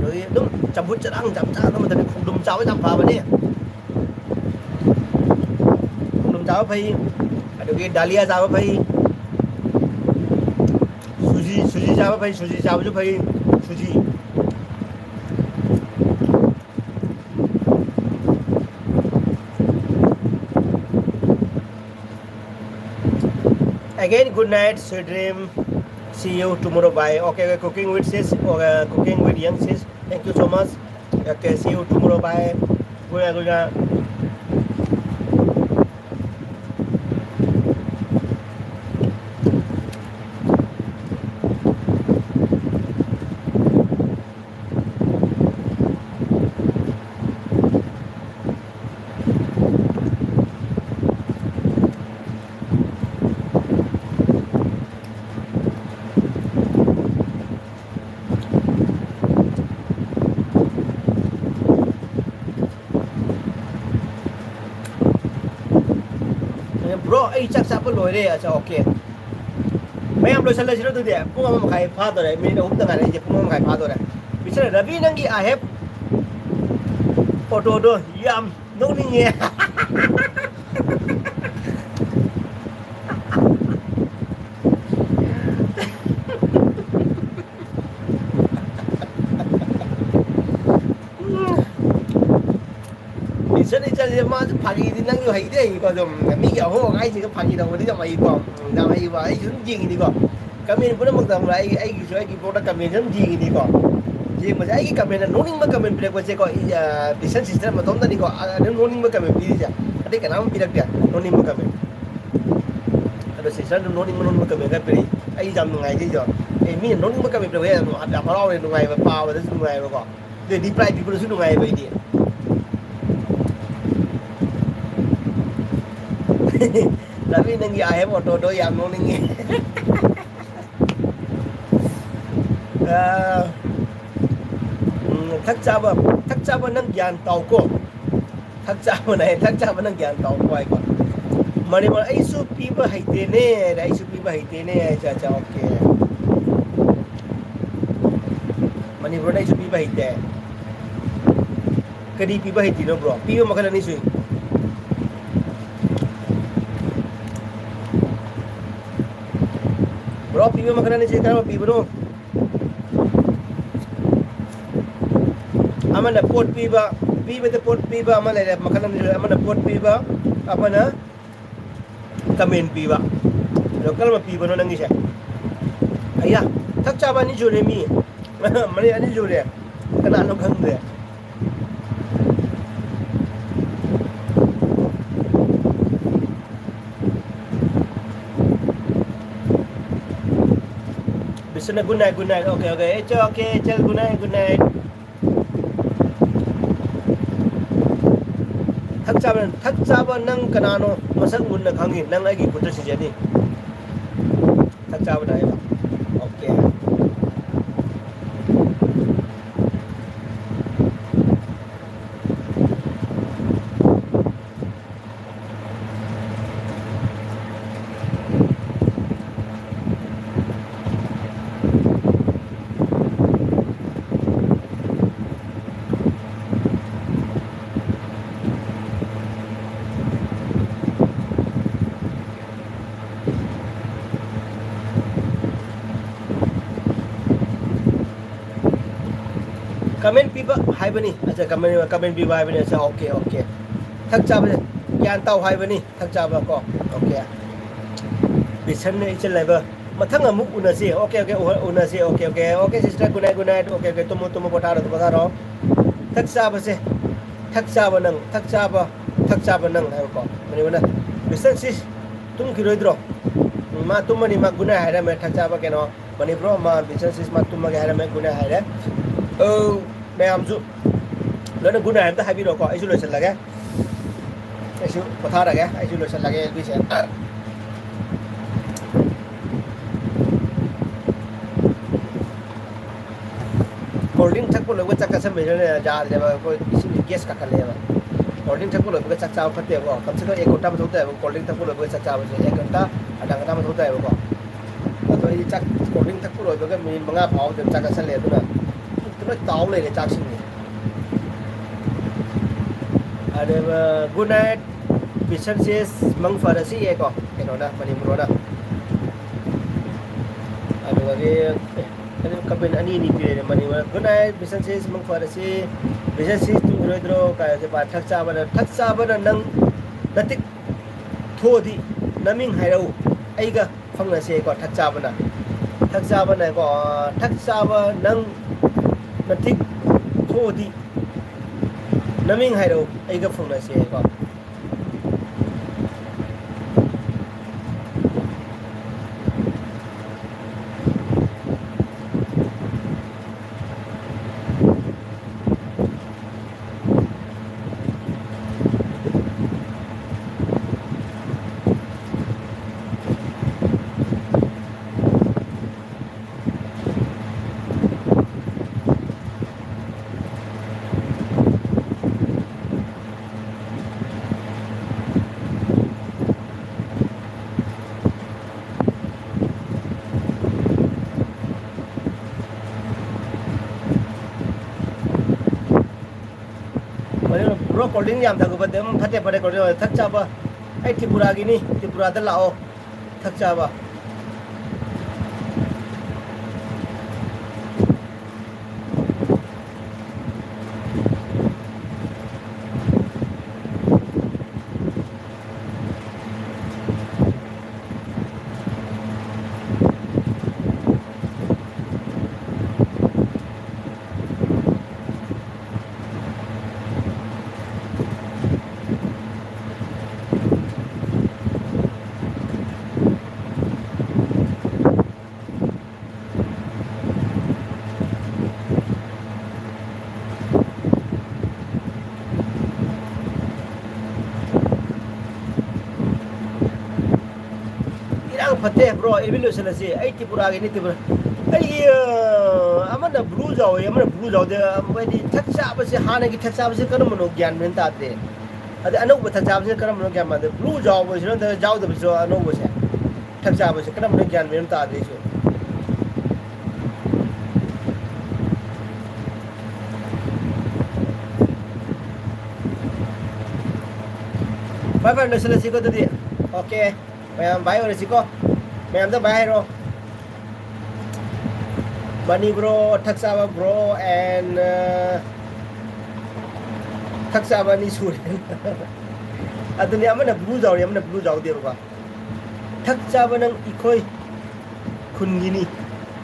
rồi đúng chambut chang chमचा दम तने खुंदुम चाव चम पा बने खुंदुम चाव भाई अदुगी डालिया चाव भाई सुजी चाबा भाई सूजी चाबा जो भाई सूजी again good night sweet dream see you tomorrow bye okay cooking with sis cooking with young sis thank you so much okay see you tomorrow bye good night bro ai chắc chắn lỗi đấy à ok mấy em lỗi sai lệch đó đấy cũng không khai phá rồi đấy mình cũng từng ngày đấy cũng không khai phá rồi đấy vì sao Ravi năng gì I have photo đó yam nó đi nghe mà phản gì thì năng nhiều hay đấy còn좀 mấy kiểu không ai chỉ có phản gì đâu mà đi mà 이거 나 이거 ai cũng gì 이거 comment pun mak dam ai cái product comment cũng gì 이거 gì mà ai cái comment là noning mà comment bila ko ko business system mà thon da 이거 noning mà comment bi ja ada cái nào bi dia noning mà comment ada system noning mà comment cái bi ai jam ngai chứ jo mi noning mà comment bila ada parau ni ngai ba pa ba su ngai ba ko de di price people su ngai ba dia Ravi năng I have auto đó yam nó năng thắc cha ba năng gian tàu cô thắc cha ba này thắc cha ba năng gian tàu quay con mà nếu mà ai su pi ba hay thế nè ai su pi ba hay thế nè cha ok mà nếu mà ai su pi ba hay thế cái đi pi ba hay thế nó bro pi ba makan ni sui bro piba makanan ni cerita apa piba tu aman dah pot piba tu pot piba aman dah makanan ni aman dah pot piba apa na kamen piba lokal mah piba no nangis ya ayah tak caba ni jure mi mari ani jure kena anu khang dia Bisana good night okay chal good night thak chaba nang kanano masak munna khangi nang ai gi putra sijani thak chaba dai ba okay comment piba hai bani acha comment piba hai bani acha okay thak chaba kyan tau hai bani thak chaba ko okay bisan ne ichal lai ba mathang amuk unasi okay unasi okay sister good night okay tumo potaro thak chaba nang hai ko mani wana bisan sis tum kiroi dro ma tumani ma guna hai ra me thak chaba ke no mani bro ma bisan sis ma tum ma ga ra me guna hai ra mẹ zu lớn là cún này em ta hay bị đồ cọ ai du lịch là cái ai du có tha là cái ai du lịch là cái đi xe cold drink thắc có lời chắc cái xem mình này ra để mà coi xin guest cả cái này mà cold drink thắc có lời chắc chào phát tiền của cầm sức एक घंटा में होता है वो cold drink thắc có lời chắc chào một घंटा आधा घंटा में होता है वो तो ये chắc cold drink thắc có lời cái mình bằng áp áo để chắc cái xem liền đó nó táo lên để chắc xin ada good night bisan sis mang farasi ya kok kena dah mani bro dah ada ꯑꯗꯨ ꯀꯄꯦꯟ ꯑꯅꯤ ꯑꯅꯤ ꯄꯤꯔꯦ ꯃꯅꯤ good night ꯕꯤꯁꯟꯁꯤ ꯃꯪ ꯐꯔꯁꯤ ꯕꯤꯁꯟꯁꯤ ꯇꯨꯔꯣꯏꯗ꯭ꯔꯣ ꯀꯥꯏꯁꯦ ꯄꯥ ꯊꯛ ꯆꯥꯕꯅ ꯅꯪ ꯅꯇꯤꯛ ꯊꯣꯛꯑꯗꯤ ꯅꯃꯤꯡ ꯍꯥꯏꯔꯛꯎ ꯑꯩꯒ ꯐꯪꯅꯁꯦꯀꯣ ꯊꯛ ꯆꯥꯕꯅꯀꯣ ꯊꯛ ꯆꯥꯕ ꯅꯪ ꯅꯇꯤꯛ ꯊꯣꯛꯑꯗꯤ ꯅꯃꯤꯡ ꯍꯥꯏꯔꯛꯎ ꯑꯩꯒ ꯐꯪꯅꯁꯦꯀꯣ bro colding yam thak ba dem phate phate ko thak cha ba ai tripura gi ni tripura da lao thak cha ba फते ब्रो एविलेशन से आई त्रिपुरा की त्रिपुरा आई अमन ब्लू जाओ अमन ब्लू जाओ दे मैंने थक चाब से हाने की थक चाब से करम मनो ज्ञान में ताते अदे अनोब थक चाब से करम मनो ज्ञान में ब्लू जाओ बस न जाओ दे बस अनोब से थक चाब से करम मनो ज्ञान में ताते सो बाय बाय लेसन से को दे ओके मैं बाय और से को मैं तो bye row Bunny bro, Taksaba bro, and Taksaba ni surin. Ato ni aman na blue jaw dia ba. Taksaba nang ikoy kun gini.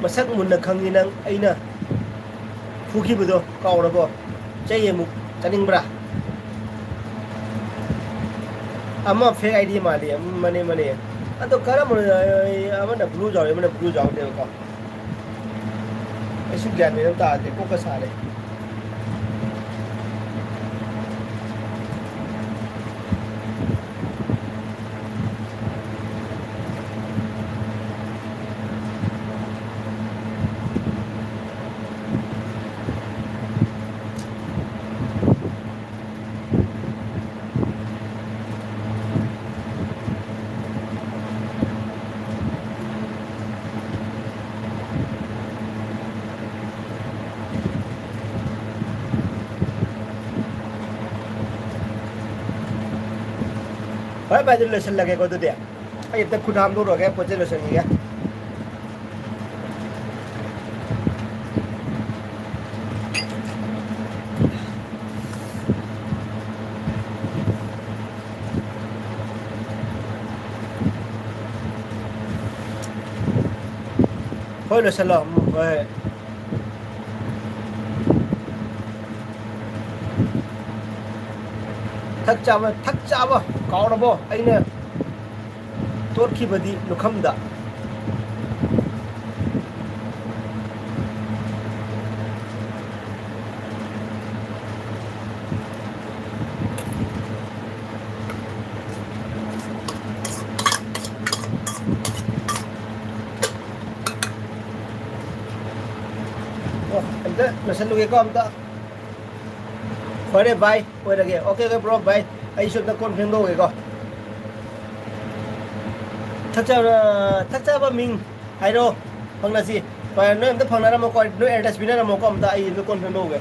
Masak mun na khangi nang aina. Fuki budo kaw na bo. Chaye mu kaning bra. Ama fake ID mali mane. Ato kara mun aman na blue jaw dia ba. ऐसे ज्ञान में तो आते को कसाले भाई भाई lesson लगे को तो दिया ये तक खुद हम लोग हो गए पहुंचे लेसन ही क्या हो लेसन लो भाई थक चावा काउरबो अइने तोरखी बदी लुखमदा अंदर लसन लुगे को अंदर फरे बाय ओए लगे okay bro bye I should न कौन फेंगो को थक जा मिंग हाइरो फंगनासी पर नो हमदा फंगना रमो को नो एड्रेस बिना रमो को हमदा आई नो कौन फेंगो गे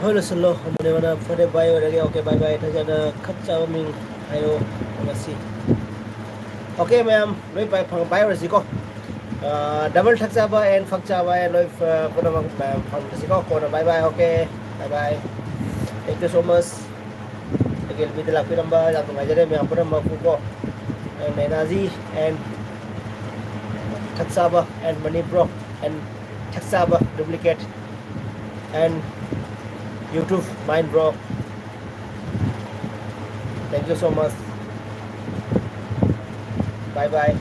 hoi solo mane wana phone bye ore okay bye bye tha jana khatcha ming ayo ngasi okay ma'am loi bye phang bye ore si ko double thakcha ba and phakcha ba loi kono mang phang si ko kono bye bye okay bye bye thank you so much again with la piramba la ngajare me apura mafu ko and Nazi and Taksaba and Manipro and Taksaba duplicate and YouTube mine bro. Thank you so much. Bye bye.